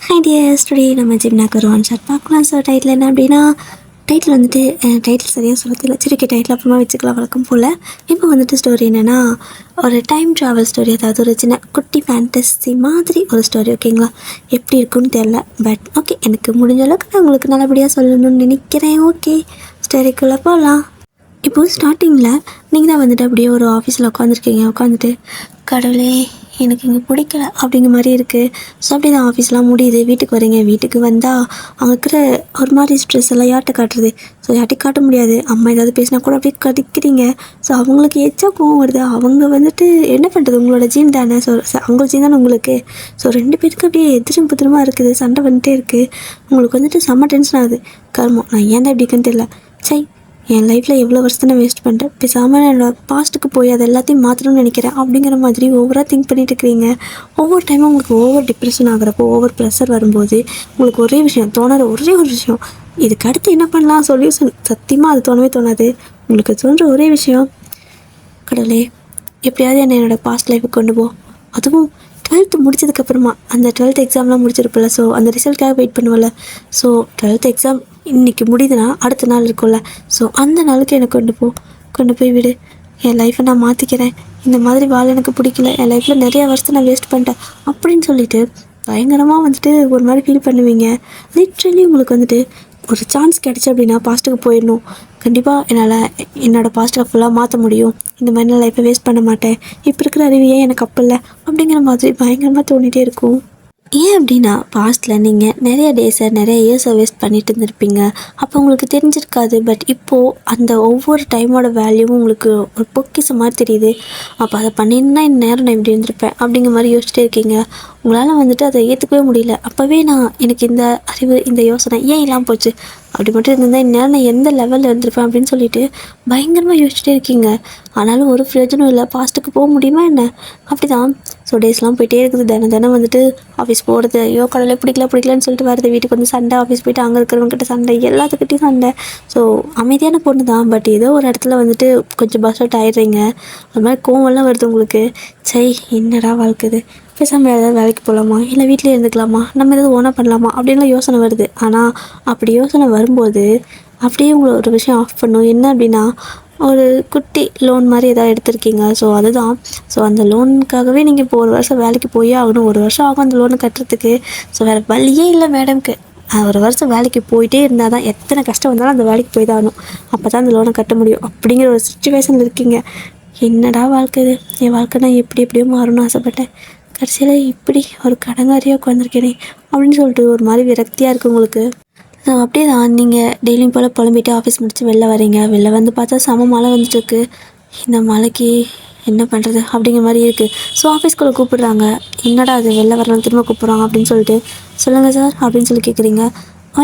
High tears, today நம்ம ஜிம்னாக்கு ஒரு one shot பார்க்கலாம். ஸோ டைட்டில் என்ன அப்படின்னா, டைட்டில் வந்துட்டு டைட்டில் சரியாக சொல்லத்தில் சரிக்கை டைட்டில் அப்புறமா வச்சுக்கலாம் வழக்கம் போல். இப்போ வந்துட்டு ஸ்டோரி என்னென்னா, ஒரு டைம் ட்ராவல் ஸ்டோரி, அதாவது ஒரு சின்ன குட்டி ஃபேண்டஸி மாதிரி ஒரு ஸ்டோரி. ஓகேங்களா, எப்படி இருக்குன்னு தெரில, பட் ஓகே, எனக்கு முடிஞ்ச அளவுக்கு நான் உங்களுக்கு நல்லபடியாக சொல்லணும்னு நினைக்கிறேன். ஓகே, ஸ்டோரிக்குள்ளே போகலாம். இப்போது ஸ்டார்டிங்கில் நீங்கள் தான் வந்துட்டு அப்படியே ஒரு ஆஃபீஸில் உட்காந்துருக்கீங்க. உட்காந்துட்டு கடவுளே எனக்கு இங்கே பிடிக்கல அப்படிங்கிற மாதிரி இருக்குது. ஸோ அப்படி தான் ஆஃபீஸ்லாம் முடியுது, வீட்டுக்கு வரீங்க. வீட்டுக்கு வந்தால் அங்கே இருக்கிற ஒரு மாதிரி ஸ்ட்ரெஸ் எல்லாம் யார்கிட்ட காட்டுறது? ஸோ யார்கிட்ட காட்ட முடியாது. அம்மா ஏதாவது பேசினா கூட அப்படியே கடிக்கிறீங்க. ஸோ அவங்களுக்கு எச்சா கோவம் வருது. அவங்க வந்துட்டு என்ன பண்ணுறது, உங்களோட ஜீன் தானே. ஸோ அவங்களோட ஜீன் தானே உங்களுக்கு. ஸோ ரெண்டு பேருக்கு அப்படியே எதிரும் புதிரமாக இருக்குது, சண்டை வந்துட்டே இருக்குது. உங்களுக்கு வந்துட்டு செம்ம டென்ஷன் ஆகுது. கர்மம், நான் ஏன் தான் இப்படி இருக்குன்னு தெரியல. சை, என் லைஃப்பில் எவ்வளோ வருஷத்தை நான் வேஸ்ட் பண்ணிட்டேன். பேசாமல் என்னோடய பாஸ்ட்டுக்கு போய் அதை எல்லாத்தையும் மாற்றணும்னு நினைக்கிறேன் அப்படிங்கிற மாதிரி ஓவராக திங்க் பண்ணிட்டு இருக்கிறீங்க. ஒவ்வொரு டைமும் உங்களுக்கு ஓவர் டிப்ரெஷன் ஆகிறப்போ, ஓவர் ப்ரெஷர் வரும்போது உங்களுக்கு ஒரே விஷயம் தோணுற, ஒரே ஒரு விஷயம், இதுக்கு அடுத்து என்ன பண்ணலாம் சொல்யூஷன். சத்தியமாக அது தோணவே தோணாது. உங்களுக்கு தோன்ற ஒரே விஷயம், கடவுளே எப்படியாவது என்னோடய பாஸ்ட் லைஃபுக்கு கொண்டு போ. அதுவும் 12th முடிச்சதுக்கப்புறமா, அந்த 12th எக்ஸாம்லாம் முடிச்சிருப்பில்ல, ஸோ அந்த ரிசல்ட்காக வெயிட் பண்ணுவோம்ல. ஸோ 12th எக்ஸாம் இன்றைக்கி முடியுதுன்னா அடுத்த நாள் இருக்கும்ல, ஸோ அந்த நாளுக்கு எனக்கு கொண்டு போய் விடு. என் லைஃப்பை நான் மாற்றிக்கிறேன். இந்த மாதிரி வாழ எனக்கு பிடிக்கல. என் லைஃப்பில் நிறையா வருஷத்தை நான் வேஸ்ட் பண்ணிட்டேன் அப்படின்னு சொல்லிட்டு பயங்கரமாக வந்துட்டு ஒரு மாதிரி ஃபீல் பண்ணுவீங்க. லிட்ரலி உங்களுக்கு வந்துட்டு ஒரு சான்ஸ் கிடச்சி அப்படின்னா பாஸ்ட்டுக்கு போயிடணும். கண்டிப்பாக என்னால் என்னோடய பாஸ்ட்டை ஃபுல்லாக மாற்ற முடியும். இந்த மாதிரி நான் லைஃப்பை வேஸ்ட் பண்ண மாட்டேன். இப்போ இருக்கிற அறிவியே எனக்கு அப்போ இல்லை அப்படிங்கிற மாதிரி பயங்கரமாக தோணிகிட்டே இருக்கும். ஏன் அப்படின்னா, பாஸ்ட்டில் நீங்கள் நிறைய டேஸை, நிறைய இயர்ஸை வேஸ்ட் பண்ணிட்டு இருந்திருப்பீங்க. அப்போ உங்களுக்கு தெரிஞ்சிருக்காது. பட் இப்போது அந்த ஒவ்வொரு டைமோட வேல்யூவும் உங்களுக்கு ஒரு பொக்கிஷம் மாதிரி தெரியுது. அப்போ அதை பண்ணியிருந்தா இந்நேரம் நான் இப்படி இருந்திருப்பேன் அப்படிங்கிற மாதிரி யோசிச்சுட்டே இருக்கீங்க. உங்களால் வந்துட்டு அதை ஏற்றுக்கவே முடியல. அப்போவே எனக்கு இந்த அறிவு, இந்த யோசனை ஏன் இல்லாமல் போச்சு, அப்படி மட்டும் இருந்திருந்தால் இந்நேரம் நான் எந்த லெவலில் இருந்திருப்பேன் அப்படின்னு சொல்லிட்டு பயங்கரமாக யோசிச்சுட்டே இருக்கீங்க. ஆனாலும் ஒரு பிரயோஜனம் இல்லை. பாஸ்ட்டுக்கு போக முடியுமா என்ன? அப்படி தான். ஸோ டேஸ்லாம் போயிட்டே இருக்குது. தினம் வந்துட்டு ஆஃபீஸ் போகிறது, ஐயோ கடவுளே பிடிக்கலன்னு சொல்லிட்டு வருது. வீட்டுக்கு வந்து சண்டை, ஆஃபீஸ் போய்ட்டு அங்கே இருக்கிறவங்ககிட்ட சண்டை, எல்லாத்துக்கிட்டையும் சண்டை. ஸோ அமைதியான பொண்ணு தான், பட் ஏதோ ஒரு இடத்துல வந்துட்டு கொஞ்சம் பஸ் அவுட் ஆகிடுறீங்க. அது மாதிரி கோவம்லாம் வருது உங்களுக்கு. சை, என்னடா வாழ்க்குது, பேசாமல் ஏதாவது வேலைக்கு போகலாமா, இல்லை வீட்டிலே இருந்துக்கலாமா, நம்ம ஏதாவது ஓனாக பண்ணலாமா அப்படின்லாம் யோசனை வருது. ஆனால் அப்படி யோசனை வரும்போது அப்படியே உங்களை ஒரு விஷயம் ஆஃப் பண்ணும். என்ன அப்படின்னா, ஒரு குட்டி லோன் மாதிரி எதாவது எடுத்திருக்கீங்க. ஸோ அதுதான். ஸோ அந்த லோனுக்காகவே நீங்கள் இப்போ ஒரு வருஷம் வேலைக்கு போயே ஆகணும். ஒரு வருஷம் ஆகும் அந்த லோனை கட்டுறதுக்கு. ஸோ வேறு வழியே இல்லை மேடம்க்கு. ஒரு வருஷம் வேலைக்கு போயிட்டே இருந்தால் தான், எத்தனை கஷ்டம் வந்தாலும் அந்த வேலைக்கு போய் தான் ஆகணும். அப்போ தான் அந்த லோனை கட்ட முடியும் அப்படிங்கிற ஒரு சுச்சுவேஷனில் இருக்கீங்க. என்னடா வாழ்க்கை இது, என் வாழ்க்கை நான் எப்படியோ மாறணும்னு ஆசைப்பட்டேன். கடைசியில் இப்படி ஒரு கடங்காரியாக உட்காந்துருக்கேனே அப்படின்னு சொல்லிட்டு ஒரு மாதிரி விரக்தியாக இருக்குது உங்களுக்கு. ஸோ அப்படியே தான் நீங்கள் டெய்லியும் போல் புலம்பிட்டு ஆஃபீஸ் முடிச்சு வெளில வரீங்க. வெளில வந்து பார்த்தா செம மழை வந்துட்டுருக்கு. இந்த மழைக்கு என்ன பண்ணுறது அப்படிங்கிற மாதிரி இருக்குது. ஸோ ஆஃபீஸ்குள்ளே கூப்பிடுறாங்க. என்னடா அது வெளில வரலாம் திரும்ப கூப்பிட்றாங்க அப்படின்னு சொல்லிட்டு, சொல்லுங்கள் சார் அப்படின்னு சொல்லி கேட்குறீங்க.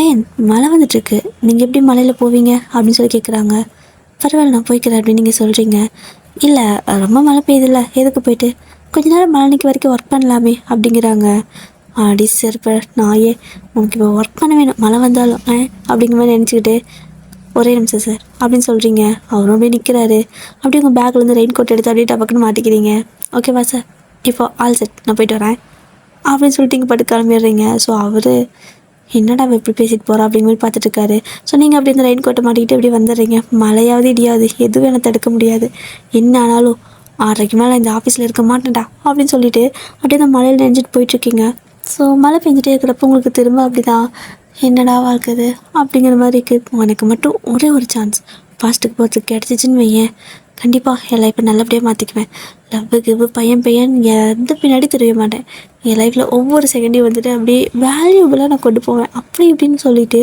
ஏன் மழை வந்துட்டுருக்கு, நீங்கள் எப்படி மழையில் போவீங்க அப்படின்னு சொல்லி கேட்குறாங்க. பரவாயில்ல நான் போய்க்கிறேன் அப்படின்னு நீங்கள் சொல்கிறீங்க. இல்லை ரொம்ப மழை பெய்யுதில்ல, எதுக்கு போயிட்டு கொஞ்ச நேரம் மழை நிற்க வரைக்கும் ஒர்க் பண்ணலாமே அப்படிங்கிறாங்க. அடி செருப்ப நாயே, உனக்கு இப்போ ஒர்க் பண்ண வேணும் மழை வந்தாலும் அப்படிங்கிற மாதிரி நினச்சிக்கிட்டு, ஒரே நிமிஷம் சார் அப்படின்னு சொல்கிறீங்க. அவரும் அப்படியே நிற்கிறாரு. அப்படியே உங்கள் பேக்லேருந்து ரெயின் கோட் எடுத்து அப்படியே டபக்குன்னு மாட்டிக்கிறீங்க. ஓகேவா சார், இப்போ ஆல் செட், நான் போய்ட்டு வரேன் அப்படின்னு சொல்லிட்டு இங்கே பட்டு கிளம்பிடுறீங்க. ஸோ அவர் என்னடா எப்படி பேசிட்டு போகிறா அப்படிங்கிற மாதிரி பார்த்துட்ருக்காரு. ஸோ நீங்கள் அப்படி இந்த ரெயின் கோட்டை மாட்டிக்கிட்டு அப்படியே வந்துடுறீங்க. மழையாவது இடியாவது எதுவும் எனக்கு தடுக்க முடியாது. என்ன ஆனாலும் 6:30 மேலே இந்த ஆஃபீஸில் இருக்க மாட்டேன்டா அப்படின்னு சொல்லிட்டு அப்படியே அந்த மழையில் நினைஞ்சிட்டு போயிட்டுருக்கீங்க. ஸோ மழை பெஞ்சிட்டே இருக்கிறப்ப உங்களுக்கு திரும்ப அப்படி தான், என்னடா வாழ்க்குது அப்படிங்கிற மாதிரி இருக்குது. எனக்கு மட்டும் ஒரே ஒரு சான்ஸ் பாஸ்ட்டுக்கு போகிறதுக்கு கிடச்சிச்சின்னு வையேன், கண்டிப்பாக என் லைஃப்பை நல்லபடியாக மாற்றிக்குவேன். லவ்வு பையன் எந்த பின்னாடி தெரிய மாட்டேன். என் லைஃப்பில் ஒவ்வொரு செகண்டையும் வந்துட்டு அப்படியே வேல்யூபுளாக நான் கொண்டு போவேன் அப்படி இப்படின்னு சொல்லிட்டு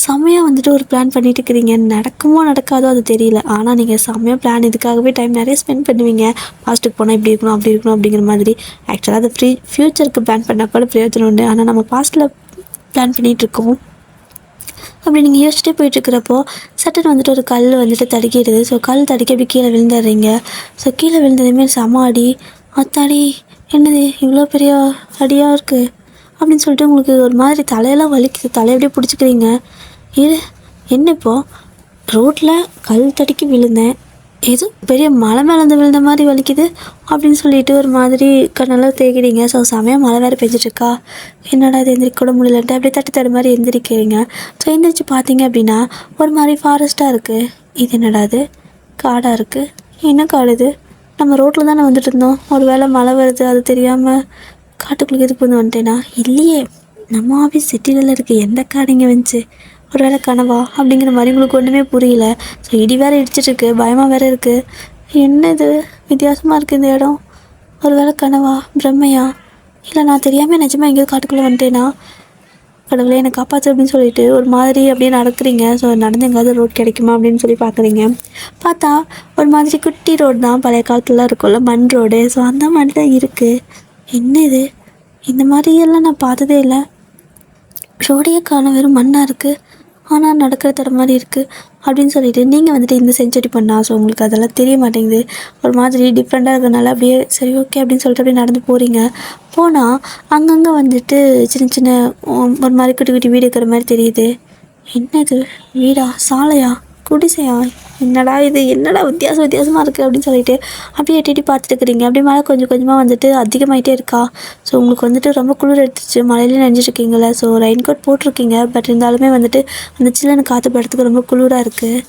செம்மையாக வந்துட்டு ஒரு பிளான் பண்ணிட்டு இருக்கிறீங்க. நடக்குமோ நடக்காதோ அது தெரியல. ஆனால் நீங்கள் செம்மையாக பிளான், இதுக்காகவே டைம் நிறைய ஸ்பெண்ட் பண்ணுவீங்க. பாஸ்ட்டுக்கு போனால் இப்படி இருக்கணும் அப்படி இருக்கணும் அப்படிங்கிற மாதிரி. ஆக்சுவலாக அது ஃப்யூச்சருக்கு பிளான் பண்ணால் கூட பிரயோஜனம் உண்டு. ஆனால் நம்ம பாஸ்ட்டில் பிளான் பண்ணிகிட்ருக்கோம். அப்படி நீங்கள் யோசிச்சுட்டே போயிட்டுருக்கிறப்போ சட்டன் வந்துட்டு ஒரு கல் வந்துட்டு தடுக்கிடுது. ஸோ கல் தடுக்கி அப்படி கீழே விழுந்துடுறீங்க. ஸோ கீழே விழுந்ததுமே செம அடி. அத்தாடி, என்னது இவ்வளோ பெரிய அடியாக இருக்குது அப்படின்னு சொல்லிட்டு உங்களுக்கு ஒரு மாதிரி தலையெல்லாம் வலிக்குது. தலையை அப்படியே பிடிச்சிக்கிறீங்க. இது என்ன இப்போது ரோட்டில் கல் தடுக்கி விழுந்தேன், ஏதோ பெரிய மலை மேலேருந்து விழுந்த மாதிரி வலிக்குது அப்படின்னு சொல்லிட்டு ஒரு மாதிரி கண்ணெல்லாம் தேய்க்கிறீங்க. ஸோ செமையாக மழை வேறு பெஞ்சிட்ருக்கா. என்னடா இது எந்திரிக்க கூட முடியலன்ட்டு அப்படியே தட்டு தடு மாதிரி எந்திரிக்கிறீங்க. ஸோ எந்திரிச்சு பார்த்தீங்க அப்படின்னா ஒரு மாதிரி ஃபாரஸ்ட்டாக இருக்குது. இது என்னடா இது காடாக இருக்குது, என்ன காடு இது? நம்ம ரோட்டில் தானே வந்துட்டு இருந்தோம், ஒரு வேளை மழை வருது அது தெரியாமல் காட்டுக்குள்ளே எதுக்கு வந்து வந்துட்டேனா? இல்லையே, நம்ம ஆஃபீஸ் சிட்டியில் இருக்குது, எந்த காடு இங்கே வந்துச்சு? ஒரு வேளை கனவா அப்படிங்கிற மாதிரி உங்களுக்கு ஒன்றுமே புரியல. ஸோ இடி வேறு இடிச்சிட்ருக்கு, பயமாக வேறு இருக்குது. என்னது வித்தியாசமாக இருக்குது இந்த இடம்? ஒரு வேளை கனவா, பிரம்மையா, இல்லை நான் தெரியாமல் நிஜமாக எங்கேயாவது காட்டுக்குள்ளே வந்துட்டேனா? கடவுளே என்னை காப்பாற்று அப்படின்னு சொல்லிட்டு ஒரு மாதிரி அப்படியே நடக்கிறீங்க. ஸோ நடந்து எங்கேயாவது ரோட் கிடைக்குமா அப்படின்னு சொல்லி பார்க்குறீங்க. பார்த்தா ஒரு மாதிரி குட்டி ரோடு தான், பழைய காலத்துலலாம் இருக்கும்ல மண் ரோடு. ஸோ அந்த மாதிரி தான் இருக்குது. என்ன இது, இந்த மாதிரியெல்லாம் நான் பார்த்ததே இல்லை. ரோடையே காணோம், வெறும் மண்ணாக இருக்குது, ஆனால் நடக்கிற தடம் மாதிரி இருக்குது அப்படின்னு சொல்லிட்டு நீங்கள் வந்துட்டு இந்த செஞ்சுரி பண்ணா. ஸோ உங்களுக்கு அதெல்லாம் தெரிய மாட்டேங்குது. ஒரு மாதிரி டிஃப்ரெண்ட்டாக இருக்கிறனால அப்படியே சரி ஓகே அப்படின்னு சொல்லிட்டு அப்படியே நடந்து போகிறீங்க. போனால் அங்கங்கே வந்துட்டு சின்ன சின்ன ஒரு மாதிரி குட்டி குட்டி வீடு இருக்கிற மாதிரி தெரியுது. என்னது வீடா, சாலையா, குடிசையா, என்னடா இது, என்னடா வித்தியாசமாக இருக்குது அப்படின்னு சொல்லிட்டு அப்படியே எட்டி பார்த்துட்டு இருக்கிறீங்க. அப்படியே மழை கொஞ்சம் கொஞ்சமாக வந்துட்டு அதிகமாகிட்டே இருக்கா. ஸோ உங்களுக்கு வந்துட்டு ரொம்ப குளிர் எடுத்துச்சு, மழையிலே நனைஞ்சிட்ருக்கீங்களே. ஸோ ரெயின் கோட் போட்டிருக்கீங்க, பட் இருந்தாலுமே வந்துட்டு அந்த சில்லுன்னு காற்று படுறதுக்கு ரொம்ப குளிராக இருக்குது.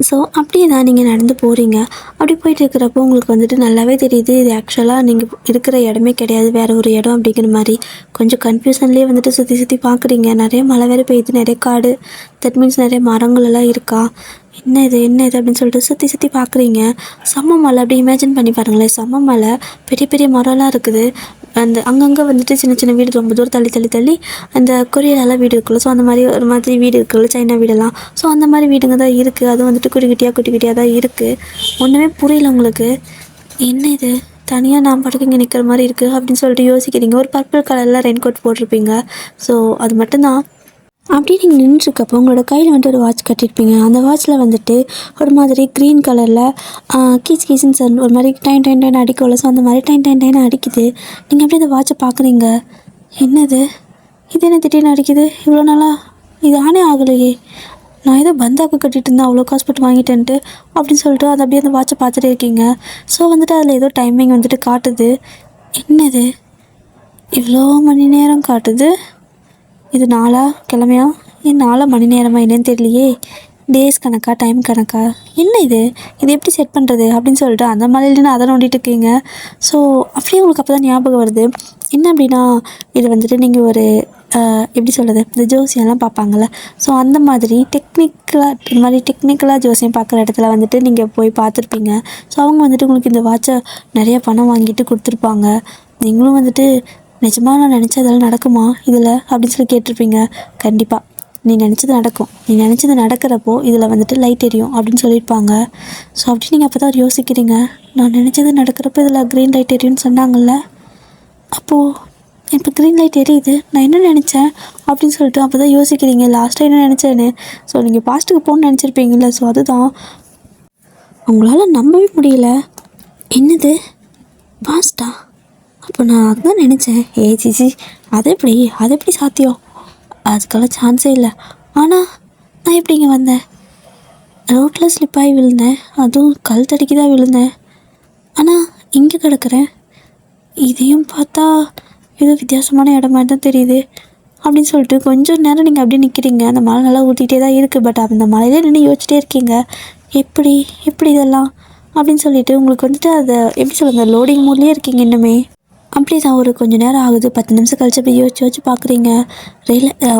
ஸோ அப்படியே தான் நீங்கள் நடந்து போகிறீங்க. அப்படி போயிட்டு இருக்கிறப்போ உங்களுக்கு வந்துட்டு நல்லாவே தெரியுது, இது ஆக்சுவலாக நீங்கள் இருக்கிற இடமே கிடையாது, வேறு ஒரு இடம் அப்படிங்கிற மாதிரி. கொஞ்சம் கன்ஃபியூஷன்லேயே வந்துட்டு சுற்றி சுற்றி பார்க்குறீங்க. நிறைய மழை வேறு பெய்யுது, நிறைய காடு, தட் மீன்ஸ் நிறைய மரங்கள் எல்லாம் இருக்கா. என்ன இது அப்படின்னு சொல்லிட்டு சுற்றி சுற்றி பார்க்குறீங்க. செம்ம மலை, அப்படி இமேஜின் பண்ணி பாருங்களேன். செம்ம மலை, பெரிய பெரிய மரம்லாம் இருக்குது. அந்த அங்கங்கே வந்துட்டு சின்ன சின்ன வீடு ரொம்ப தூரம் தள்ளி தள்ளி தள்ளி அந்த கொரியரெல்லாம் வீடு இருக்குல்ல. ஸோ அந்த மாதிரி ஒரு மாதிரி வீடு இருக்குல்ல, சைனா வீடெல்லாம். ஸோ அந்த மாதிரி வீடுங்க தான் இருக்குது. அதுவும் வந்துட்டு குட்டி குட்டியாக தான் இருக்குது. ஒன்றுமே புரியல உங்களுக்கு. என்ன இது தனியாக நான் பாட்டுக்கு இங்கே நிற்கிற மாதிரி இருக்குது அப்படின்னு சொல்லிட்டு யோசிக்கிறீங்க. ஒரு பர்பிள் கலரில் ரெயின் கோட் போட்டிருப்பீங்க. ஸோ அது மட்டும்தான். அப்படியே நீங்கள் நின்றுருக்கப்போ உங்களோட கையில் வந்துட்டு ஒரு வாட்ச் கட்டியிருப்பீங்க. அந்த வாட்சில் வந்துட்டு ஒரு மாதிரி க்ரீன் கலரில் கீச் கீச்சுன்னு சார் ஒரு மாதிரி டைன் டைன் டைன் அடிக்கல. ஸோ அந்த மாதிரி டைன் டைன் டைன் அடிக்குது. நீங்கள் அப்படியே அந்த வாட்சை பார்க்குறீங்க. என்னது இது, என்ன திடீர்னு அடிக்குது? இவ்வளோ நாளாக இது ஆனே ஆகலையே, நான் ஏதோ பந்தாக்கு கட்டிகிட்டு இருந்தேன், அவ்வளோ காசு போட்டு வாங்கிட்டேன்ட்டு அப்படின்னு சொல்லிட்டு அதை அப்படியே அந்த வாட்சை பார்த்துட்டே இருக்கீங்க. ஸோ வந்துட்டு அதில் ஏதோ டைமிங் வந்துட்டு காட்டுது. என்னது இவ்வளோ மணி நேரம் காட்டுது? இது நாளா கிழமையா, நாளா மணி நேரமாக என்னன்னு தெரியலையே, டேஸ் கணக்கா டைம் கணக்கா, என்ன இது எப்படி செட் பண்ணுறது அப்படின்னு சொல்லிட்டு அந்த மாதிரிலேருந்து அதை நோண்டிட்டு இருக்கீங்க. ஸோ அப்படியே உங்களுக்கு அப்போ தான் ஞாபகம் வருது. என்ன அப்படின்னா, இது வந்துட்டு நீங்கள் ஒரு எப்படி சொல்கிறது, இந்த ஜோசியெல்லாம் பார்ப்பாங்கள்ல. ஸோ அந்த மாதிரி டெக்னிக்கலாக ஜோசியம் பார்க்குற இடத்துல வந்துட்டு நீங்கள் போய் பார்த்துருப்பீங்க. ஸோ அவங்க வந்துட்டு உங்களுக்கு இந்த வாட்சை நிறைய பணம் வாங்கிட்டு கொடுத்துருப்பாங்க. நீங்களும் வந்துட்டு நிஜமாக நான் நினச்சா இதெல்லாம் நடக்குமா இதில் அப்படின்னு சொல்லி கேட்டிருப்பீங்க. கண்டிப்பாக நீ நினச்சது நடக்கும், நீ நினச்சது நடக்கிறப்போ இதில் வந்துட்டு லைட் எரியும் அப்படின்னு சொல்லியிருப்பாங்க. ஸோ அப்படி நீங்கள் அப்போ தான் யோசிக்கிறீங்க, நான் நினச்சது நடக்கிறப்போ இதில் க்ரீன் லைட் எரியும்னு சொன்னாங்கல்ல, அப்போது இப்போ க்ரீன் லைட் எரியுது, நான் என்ன நினச்சேன் அப்படின்னு சொல்லிட்டு அப்போ தான் யோசிக்கிறீங்க, லாஸ்ட்டாக என்ன நினச்சேன்னு. ஸோ நீங்கள் பாஸ்ட்டுக்கு போகணுன்னு நினச்சிருப்பீங்கள்ல. ஸோ அதுதான் உங்களால் நம்பவே முடியல. என்னது பாஸ்டா? அப்போ நான் அதுதான் நினச்சேன். சிசி அது எப்படி சாத்தியம்? அதுக்கெல்லாம் சான்ஸே இல்லை. ஆனால் நான் எப்படி இங்கே வந்தேன்? ரோட்டில் ஸ்லிப்பாகி விழுந்தேன், அதுவும் கல் தடிக்கி தான் விழுந்தேன். ஆனால் இங்கே கிடக்கிறேன். இதையும் பார்த்தா ஏதோ வித்தியாசமான இடம் மாதிரி தான் தெரியுது அப்படின்னு சொல்லிட்டு கொஞ்சம் நேரம் நீங்கள் அப்படியே நிற்கிறீங்க. அந்த மழை நல்லா ஊற்றிட்டே தான் இருக்குது. பட் அந்த மழையிலே நின்று யோசிச்சிட்டே இருக்கீங்க, எப்படி இதெல்லாம் அப்படின்னு சொல்லிட்டு உங்களுக்கு வந்துட்டு அதை எப்படி சொல்லுங்கள், லோடிங் மூட்லேயே இருக்கீங்க இன்னுமே. அப்படி தான் ஒரு கொஞ்சம் நேரம் ஆகுது. 10 நிமிஷம் கழிச்சு போய் யோசிச்சு பார்க்குறீங்க.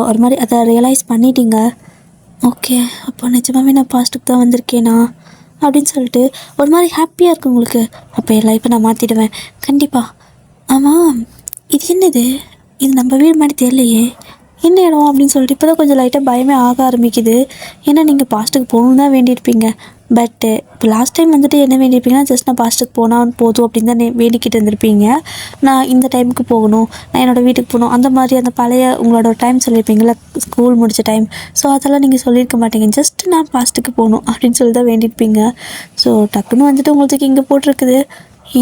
ஒரு மாதிரி அதை ரியலைஸ் பண்ணிட்டீங்க. ஓகே, அப்போ நிஜமாகவே நான் பாஸ்ட்டுக்கு தான் வந்திருக்கேனா அப்படின்னு சொல்லிட்டு ஒரு மாதிரி ஹாப்பியாக இருக்குது உங்களுக்கு. அப்போ என் லைஃப்பை நான் மாற்றிடுவேன் கண்டிப்பாக. ஆமாம், இது என்னது, இது நம்ம வீடு மாதிரி தெரியலையே, என்ன இடம் அப்படின்னு சொல்லிட்டு இப்போ தான் கொஞ்சம் லைட்டாக பயமே ஆக ஆரம்பிக்குது. ஏன்னா நீங்கள் பாஸ்ட்டுக்கு போகணுன்னு தான் வேண்டியிருப்பீங்க. பட்டு இப்போ லாஸ்ட் டைம் வந்துட்டு என்ன வேண்டியிருப்பீங்கன்னா, ஜஸ்ட் நான் பாஸ்ட்டுக்கு போனால் போதும் அப்படின்னு தான் வேண்டிக்கிட்டு இருந்திருப்பீங்க. நான் இந்த டைமுக்கு போகணும், நான் என்னோடய வீட்டுக்கு போகணும், அந்த மாதிரி அந்த பழைய உங்களோட டைம் சொல்லியிருப்பீங்களா, ஸ்கூல் முடித்த டைம். ஸோ அதெல்லாம் நீங்கள் சொல்லியிருக்க மாட்டீங்க, ஜஸ்ட் நான் பாஸ்ட்டுக்கு போகணும் அப்படின்னு சொல்லி தான் வேண்டியிருப்பீங்க. ஸோ டக்குன்னு வந்துட்டு உங்களுக்கு இங்கே போட்டிருக்குது.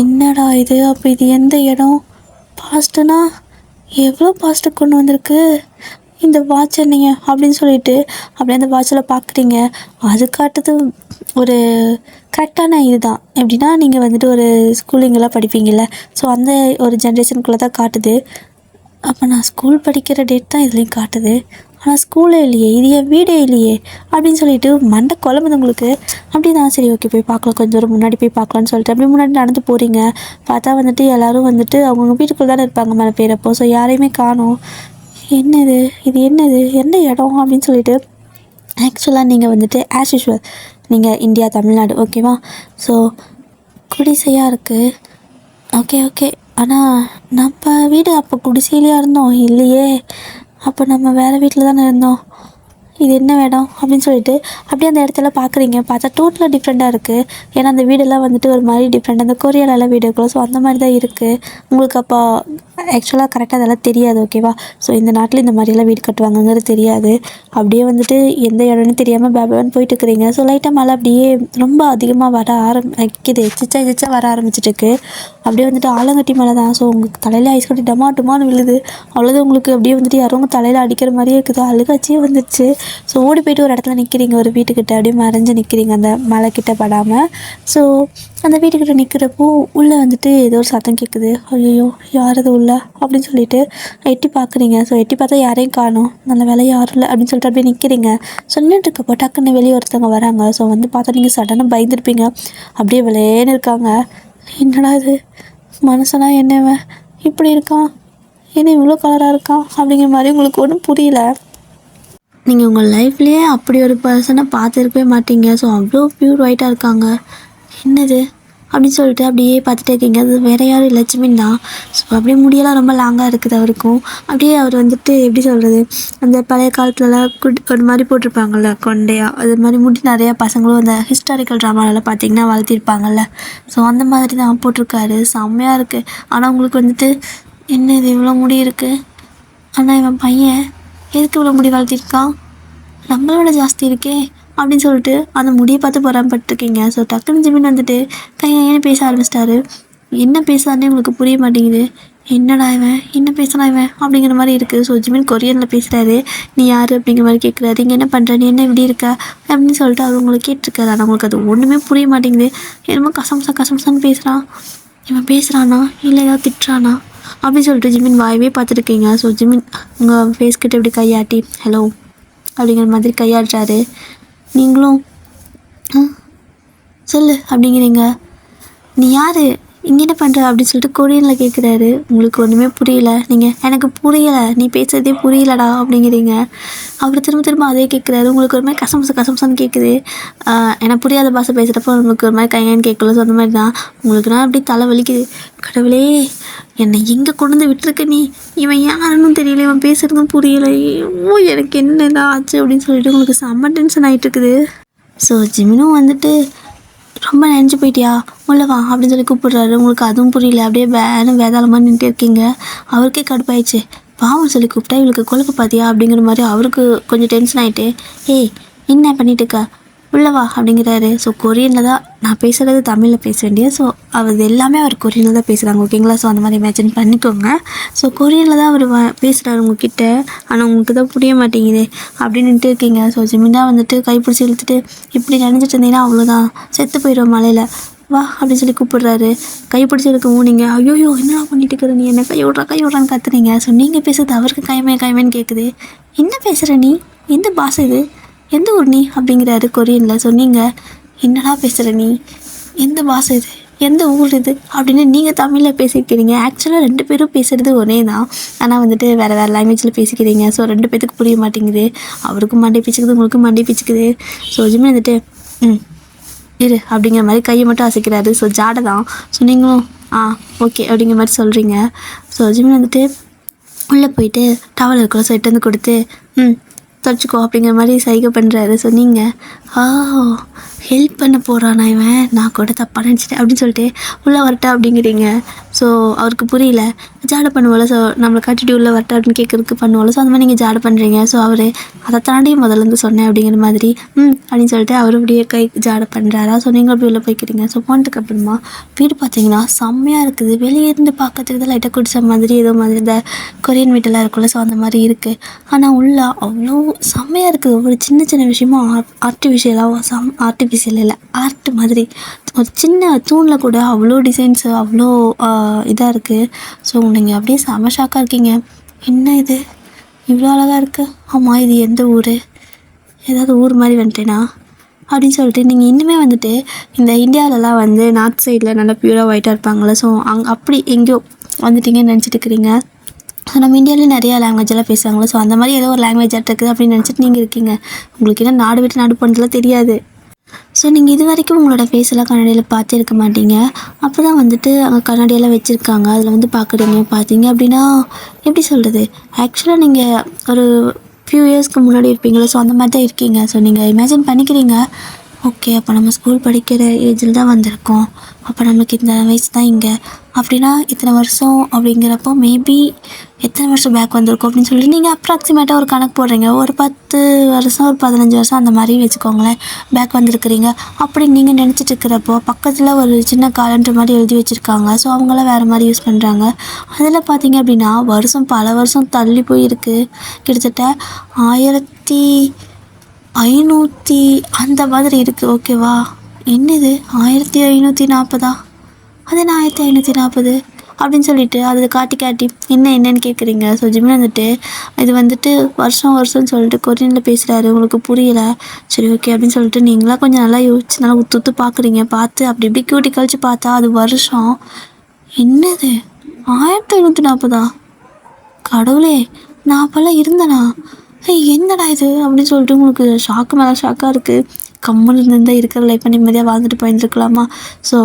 என்னடா இது, அப்போ இது எந்த இடம்? பாஸ்ட்டுனா எவ்வளோ பாஸ்ட்டுக்கு கொண்டு வந்திருக்கு இந்த வாட்சை நீங்கள் அப்படின்னு சொல்லிட்டு அப்படியே அந்த வாட்சில் பார்க்குறீங்க. அது காட்டுது ஒரு கரெக்டான இதுதான். எப்படின்னா, நீங்கள் வந்துட்டு ஒரு ஸ்கூலிங்கெல்லாம் படிப்பீங்கள்ல, ஸோ அந்த ஒரு ஜென்ரேஷனுக்குள்ளே தான் காட்டுது. அப்போ நான் ஸ்கூல் படிக்கிற டேட் தான் இதுலேயும் காட்டுது. ஆனால் ஸ்கூலே இல்லையே, இது என் வீடே இல்லையே அப்படின்னு சொல்லிட்டு மண்டை குழம்புது உங்களுக்கு. அப்படி தான் சரி ஓகே போய் பார்க்கலாம், கொஞ்சம் தூரம் முன்னாடி போய் பார்க்கலான்னு சொல்லிட்டு அப்படி முன்னாடி நடந்து போகிறீங்க. பார்த்தா வந்துட்டு எல்லோரும் வந்துட்டு அவங்கவுங்க வீட்டுக்குள்ளே தானே இருப்பாங்க மழை பெய்யறப்போ. ஸோ யாரையுமே காணோம். என்னது இது, என்னது எந்த இடம் அப்படின்னு சொல்லிட்டு ஆக்சுவலாக நீங்கள் வந்துட்டு ஆஸ் யூஷுவல் நீங்கள் இந்தியா தமிழ்நாடு ஓகேவா. ஸோ குடிசையாக இருக்குது. ஓகே ஓகே, ஆனால் நம்ம வீடு அப்போ குடிசையிலையாக இருந்தோம் இல்லையே, அப்போ நம்ம வேறு வீட்டில் தானே இருந்தோம், இது என்ன இடம் அப்படின்னு சொல்லிட்டு அப்படியே அந்த இடத்துல பார்க்குறீங்க. பார்த்தா டோட்டலாக டிஃப்ரெண்ட்டாக இருக்குது. ஏன்னா அந்த வீடெல்லாம் வந்துட்டு ஒரு மாதிரி டிஃப்ரெண்ட், அந்த கொரியாலெல்லாம் வீடு இருக்கும். ஸோ அந்த மாதிரி தான் இருக்குது உங்களுக்கு. அப்போ ஆக்சுவலாக கரெக்டாக அதெல்லாம் தெரியாது ஓகேவா. ஸோ இந்த நாட்டில் இந்த மாதிரியெல்லாம் வீடு கட்டுவாங்கங்கிறது தெரியாது. அப்படியே வந்துட்டு எந்த இடம்னு தெரியாமல் பேபான்னு போயிட்டு இருக்கிறீங்க. ஸோ லைட்டாக மழை அப்படியே ரொம்ப அதிகமாக வர ஆரம்பிக்குது, எச்சிச்சா வர ஆரம்பிச்சிட்டுருக்கு. அப்படியே வந்துட்டு ஆலங்கட்டி மழை தான். ஸோ உங்களுக்கு தலையில் ஐஸ் கட்டி டமான்னு விழுது. அவ்வளோதான். உங்களுக்கு அப்படியே வந்துட்டு யாரும் தலையில் அடிக்கிற மாதிரியே இருக்குது. அழுகாச்சியே வந்துடுச்சு. ஸோ ஓடி போய்ட்டு ஒரு இடத்துல நிற்கிறீங்க, ஒரு வீட்டுக்கிட்ட அப்படியே மறைஞ்சு நிற்கிறீங்க அந்த மழை கிட்ட படாமல். ஸோ அந்த வீட்டுக்கிட்ட நிற்கிறப்போ உள்ளே வந்துட்டு ஏதோ ஒரு சத்தம் கேட்குது. ஐயோ யார் அது உள்ள அப்படின்னு சொல்லிட்டு எட்டி பார்க்குறீங்க. ஸோ எட்டி பார்த்தா யாரையும் காணோம். நல்ல வேலை யாரும் இல்லை அப்படின்னு சொல்லிட்டு அப்படியே நிற்கிறீங்க. சொல்லிட்டு இருக்கப்போ டக்குன்னு வெளியே ஒருத்தவங்க வராங்க. ஸோ வந்து பார்த்தா நீங்கள் சடனாக பயந்துருப்பீங்க. அப்படியே விளையேன்னு இருக்காங்க. என்னடா இது, மனுஷனா என்னவன் இப்படி இருக்கான், என்ன இவ்வளோ கலராக இருக்கான் அப்படிங்கிற மாதிரி உங்களுக்கு ஒன்றும் புரியல. நீங்கள் உங்கள் லைஃப்லேயே அப்படி ஒரு பர்சனை பார்த்துருக்கவே மாட்டீங்க. ஸோ அவ்வளோ ப்யூர் ஒயிட்டாக இருக்காங்க. என்னது அப்படின்னு சொல்லிட்டு அப்படியே பார்த்துட்டே இருக்கீங்க. அது வேறு யாரும் இல்லை, லட்சுமின் தான். ஸோ அப்படியே முடியெல்லாம் ரொம்ப லாங்காக இருக்குது அவருக்கும். அப்படியே அவர் வந்துட்டு எப்படி சொல்கிறது, அந்த பழைய காலத்துலலாம் ஒரு மாதிரி போட்டிருப்பாங்கள்ல கொண்டையா, அது மாதிரி முடி நிறையா பசங்களும் அந்த ஹிஸ்டாரிக்கல் ட்ராமாலெல்லாம் பார்த்தீங்கன்னா வளர்த்திருப்பாங்கள்ல. ஸோ அந்த மாதிரி தான் போட்டிருக்காரு. செம்மையாக இருக்குது. ஆனால் உங்களுக்கு வந்துட்டு என்ன இது இவ்வளோ முடி இருக்குது, ஆனால் இவன் பையன் எதுக்கு இவ்வளோ முடி வளர்த்திருக்கான், நம்மளோட ஜாஸ்தி இருக்கே அப்படின்னு சொல்லிட்டு அந்த முடியை பார்த்து பொறாமப்பட்டிருக்கீங்க. ஸோ டக்குன்னு ஜிமின் வந்துட்டு கையன்னு பேச ஆரம்பிச்சிட்டாரு. என்ன பேசுறாருன்னே உங்களுக்கு புரிய மாட்டேங்குது. என்னடா இவன், என்ன பேசுனா இவன் அப்படிங்கிற மாதிரி இருக்குது. ஸோ ஜிமின் கொரியனில் பேசுகிறாரு. நீ யார் அப்படிங்கிற மாதிரி கேட்குறாரு. இங்கே என்ன பண்ணுற, நீ என்ன இப்படி இருக்கா அப்படின்னு சொல்லிட்டு அவர் உங்களுக்கு கேட்டிருக்காரு. ஆனால் உங்களுக்கு அது ஒன்றுமே புரிய மாட்டேங்குது. என்னமோ கசம்சான்னு பேசுகிறான். இவன் பேசுகிறானா இல்லை ஏதாவது திட்டுறானா அப்படின்னு சொல்லிட்டு ஜிமின் வாயவே பார்த்துருக்கீங்க. ஸோ ஜிமின் உங்கள் ஃபேஸ்கிட்ட இப்படி கையாட்டி ஹலோ அப்படிங்கிற மாதிரி கையாடுறாரு. நீங்களும் சொல்லு அப்படிங்கிறீங்க. நீ யார், இங்கே என்ன பண்ணுற அப்படின்னு சொல்லிட்டு கொரியனில் கேட்குறாரு. உங்களுக்கு ஒன்றுமே புரியல. நீங்கள் எனக்கு புரியலை, நீ பேசுகிறதே புரியலடா அப்படிங்கிறீங்க. அவர் திரும்ப அதே கேட்குறாரு. உங்களுக்கு ஒரு மாதிரி கசம்சான்னு கேட்குது. எனக்கு புரியாத பாஷை பேசுகிறப்போ உங்களுக்கு ஒரு மாதிரி கையான்னு கேட்கல. ஸோ அந்த மாதிரி தான் உங்களுக்குனா அப்படி தலை வலிக்குது. கடவுளே, என்னை எங்கே கொண்டு வந்து விட்டுருக்க நீ, இவன் யாருன்னு தெரியல, இவன் பேசுகிறதும் புரியலை, எனக்கு என்னதான் ஆச்சு அப்படின்னு சொல்லிட்டு உங்களுக்கு செம்ம டென்ஷன் ஆகிட்டு இருக்குது. ஸோ ஜிமினும் வந்துட்டு ரொம்ப நினச்சி போயிட்டியா உள்ளே வா அப்படின்னு சொல்லி கூப்பிட்றாரு. உங்களுக்கு அதுவும் புரியல. அப்படியே வேதாளமாக நின்றுட்டு இருக்கீங்க. அவருக்கே கடுப்பாயிடுச்சு. பாவம் சொல்லி கூப்பிட்டா இவளுக்கு கொழுப்பு பார்த்தியா அப்படிங்கிற மாதிரி அவருக்கு கொஞ்சம் டென்ஷன் ஆகிட்டு, ஏய் என்ன பண்ணிட்டு இருக்கா, உள்ளே வா அப்படிங்கிறாரு. ஸோ கொரியனில் தான் நான் பேசுகிறது, தமிழில் பேச வேண்டிய. ஸோ அது எல்லாமே அவர் கொரியனில் தான் பேசுகிறாங்க ஓகேங்களா. ஸோ அந்த மாதிரி இமேஜின் பண்ணிக்கோங்க. ஸோ கொரியனில் தான் அவர் பேசுகிறாரு உங்ககிட்ட. ஆனால் உங்களுக்கு தான் புரிய மாட்டேங்குது அப்படின்ட்டு இருக்கீங்க. ஸோ ஜிமின் தான் வந்துட்டு கைப்பிடிச்சி இழுத்துட்டு இப்படி நினைச்சிட்டு இருந்தீங்கன்னா அவ்வளோதான், செத்து போயிடும் மலையில், வா அப்படின்னு சொல்லி கூப்பிடுறாரு. கைப்பிடிச்சி இருக்கவும் நீங்கள் ஐயோ என்ன பண்ணிட்டு இருக்கிற, நீ என்ன கையோடுறான்னு கத்துறீங்க. ஸோ நீங்கள் பேசுறது அவருக்கு கைமேன்னு கேட்குது. என்ன பேசுகிற நீ, எந்த பாஷை இது, எந்த ஊர் நீ அப்படிங்கிறாரு கொரியனில். ஸோ நீங்கள் என்னடா பேசுகிற நீ, எந்த பாஷை இது, எந்த ஊர் இது அப்படின்னு நீங்கள் தமிழில் பேசிக்கிறீங்க. ஆக்சுவலாக 2 பேரும் பேசுகிறது ஒரே தான், ஆனால் வந்துட்டு வேறு லாங்குவேஜில் பேசிக்கிறீங்க. ஸோ 2 பேத்துக்கு புரிய மாட்டேங்குது. அவருக்கும் மண்டை பிச்சுக்குது, உங்களுக்கும் மண்டை பிச்சுக்குது. ஸோ ஜிமின் வந்துட்டு இரு அப்படிங்கிற மாதிரி கையை மட்டும் அசைக்கிறாரு. ஸோ ஜாடை தான். ஸோ நீங்களும் ஓகே அப்படிங்கிற மாதிரி சொல்கிறீங்க. ஸோ ஜிமின் வந்துட்டு உள்ளே போயிட்டு டவல் இருக்கிற செட்டு வந்து கொடுத்து தொடச்சிக்கோ அப்படிங்கிற மாதிரி சைகை பண்ணுறாரு. ஸோ நீங்கள் ஹெல்ப் பண்ண போகிறானா இவன், நான் கூட தப்பாக நினச்சிட்டேன் அப்படின்னு சொல்லிட்டு உள்ளே வரட்டா அப்படிங்கிறீங்க. ஸோ அவருக்கு புரியல. ஜாடை பண்ணுவோம்ல, ஸோ நம்மளை கட்டிட்டு உள்ளே வரட்டா அப்படின்னு கேட்குறதுக்கு பண்ணுவோம்ல. ஸோ அந்த மாதிரி நீங்கள் ஜாடை பண்ணுறீங்க. ஸோ அவர் அதை தாண்டி முதலேருந்து சொன்னேன் அப்படிங்கிற மாதிரி அப்படின்னு சொல்லிட்டு அவர் அப்படியே கை ஜாடை பண்ணுறாரா. ஸோ நீங்கள் அப்படி உள்ளே போய்க்கிறீங்க. ஸோ போனதுக்கு அப்புறமா வீடு பார்த்தீங்கன்னா செம்மையாக இருக்குது. வெளியே இருந்து பார்க்கறதுக்கு தான் லைட்டாக குடிச்ச மாதிரி ஏதோ மாதிரி இந்த கொரியன் வீட்டெல்லாம் இருக்குல்ல. ஸோ அந்த மாதிரி இருக்குது. ஆனால் உள்ளே அவ்வளோ செம்மையாக இருக்குது. ஒரு சின்ன சின்ன விஷயமும் ஆர்டிஃபிஷியல் இல்லை, ஆர்ட் மாதிரி. ஒரு சின்ன தூணில் கூட அவ்வளோ டிசைன்ஸு, அவ்வளோ இதாக இருக்குது. ஸோ நீங்கள் அப்படியே செம ஷாக்காக இருக்கீங்க. என்ன இது இவ்வளோ அழகாக இருக்குது? ஆமாம், இது எந்த ஊர்? ஏதாவது ஊர் மாதிரி வந்துட்டேனா அப்படின்னு சொல்லிட்டு நீங்கள் இன்னுமே வந்துட்டு இந்த இந்தியாவிலலாம் வந்து நார்த் சைடில் நல்லா பியூராக ஒயிட்டாக இருப்பாங்களே, ஸோ அப்படி எங்கேயோ வந்துட்டீங்கன்னு நினச்சிட்டு இருக்கிறீங்க. ஸோ நம்ம இந்தியாவிலே நிறையா லாங்குவேஜெல்லாம் பேசுவாங்களே, ஸோ அந்த மாதிரி ஏதோ ஒரு லாங்குவேஜ் இருக்குது அப்படின்னு நினச்சிட்டு நீங்கள் இருக்கீங்க. உங்களுக்கு என்ன நாடு விட்டு நாடு போனதுலாம் தெரியாது. ஸோ நீங்கள் இது வரைக்கும் உங்களோட ஃபேஸெல்லாம் கண்ணாடியில் பார்த்துருக்க மாட்டீங்க. அப்போ தான் வந்துட்டு அங்கே கண்ணாடியெல்லாம் வச்சுருக்காங்க, அதில் வந்து பார்த்தீங்க அப்படின்னா எப்படி சொல்கிறது, ஆக்சுவலாக நீங்கள் ஒரு ஃபியூ இயர்ஸ்க்கு முன்னாடி இருப்பீங்களா, ஸோ அந்த மாதிரி தான் இருக்கீங்க. ஸோ நீங்கள் இமேஜின் பண்ணிக்கிறீங்க, ஓகே அப்போ நம்ம ஸ்கூல் படிக்கிற ஏஜில் தான் வந்திருக்கோம், அப்போ நமக்கு இந்த வயசு தான் இங்கே அப்படின்னா இத்தனை வருஷம் அப்படிங்கிறப்போ மேபி எத்தனை வருஷம் பேக் வந்திருக்கோம் அப்படின்னு சொல்லி நீங்கள் அப்ராக்சிமேட்டாக ஒரு கணக்கு போடுறீங்க. ஒரு 10 வருஷம், ஒரு 15 வருஷம் அந்த மாதிரி வச்சுக்கோங்களேன், பேக் வந்திருக்கிறீங்க. அப்படி நீங்கள் நினச்சிட்டு இருக்கிறப்போ பக்கத்தில் ஒரு சின்ன காலண்டர் மாதிரி எழுதி வச்சுருக்காங்க. ஸோ அவங்களாம் வேறு மாதிரி யூஸ் பண்ணுறாங்க. அதில் பார்த்தீங்க அப்படின்னா பல வருஷம் தள்ளி போயிருக்கு. கிட்டத்தட்ட 1500 அந்த மாதிரி இருக்குது. ஓகேவா, என்னது 1540? அது என்ன 1540 அப்படின்னு சொல்லிட்டு அதை காட்டி என்னன்னு கேட்குறீங்க. ஸோ ஜிமின் வந்துட்டு இது வந்துட்டு வருஷம்னு சொல்லிட்டு கொரியனில் பேசுகிறாரு, உங்களுக்கு புரியல, சரி ஓகே அப்படின்னு சொல்லிட்டு நீங்களாம் கொஞ்சம் நல்லா யோசிச்சு நல்லா உத்து பார்க்குறீங்க. பார்த்து அப்படி இப்படி கியூட்டி கழிச்சு பார்த்தா அது வருஷம். என்னது 1540? கடவுளே, நான் அப்போல்லாம் இருந்தேனா? என்னடா இது அப்படின்னு சொல்லிட்டு உங்களுக்கு ஷாக்கு மேலே ஷாக்காக இருக்குது. கம்மல் இருந்தால் இருக்கிற லைஃப்பை நிம்மதியாக வாழ்ந்துட்டு போயிருந்துருக்கலாமா? ஸோ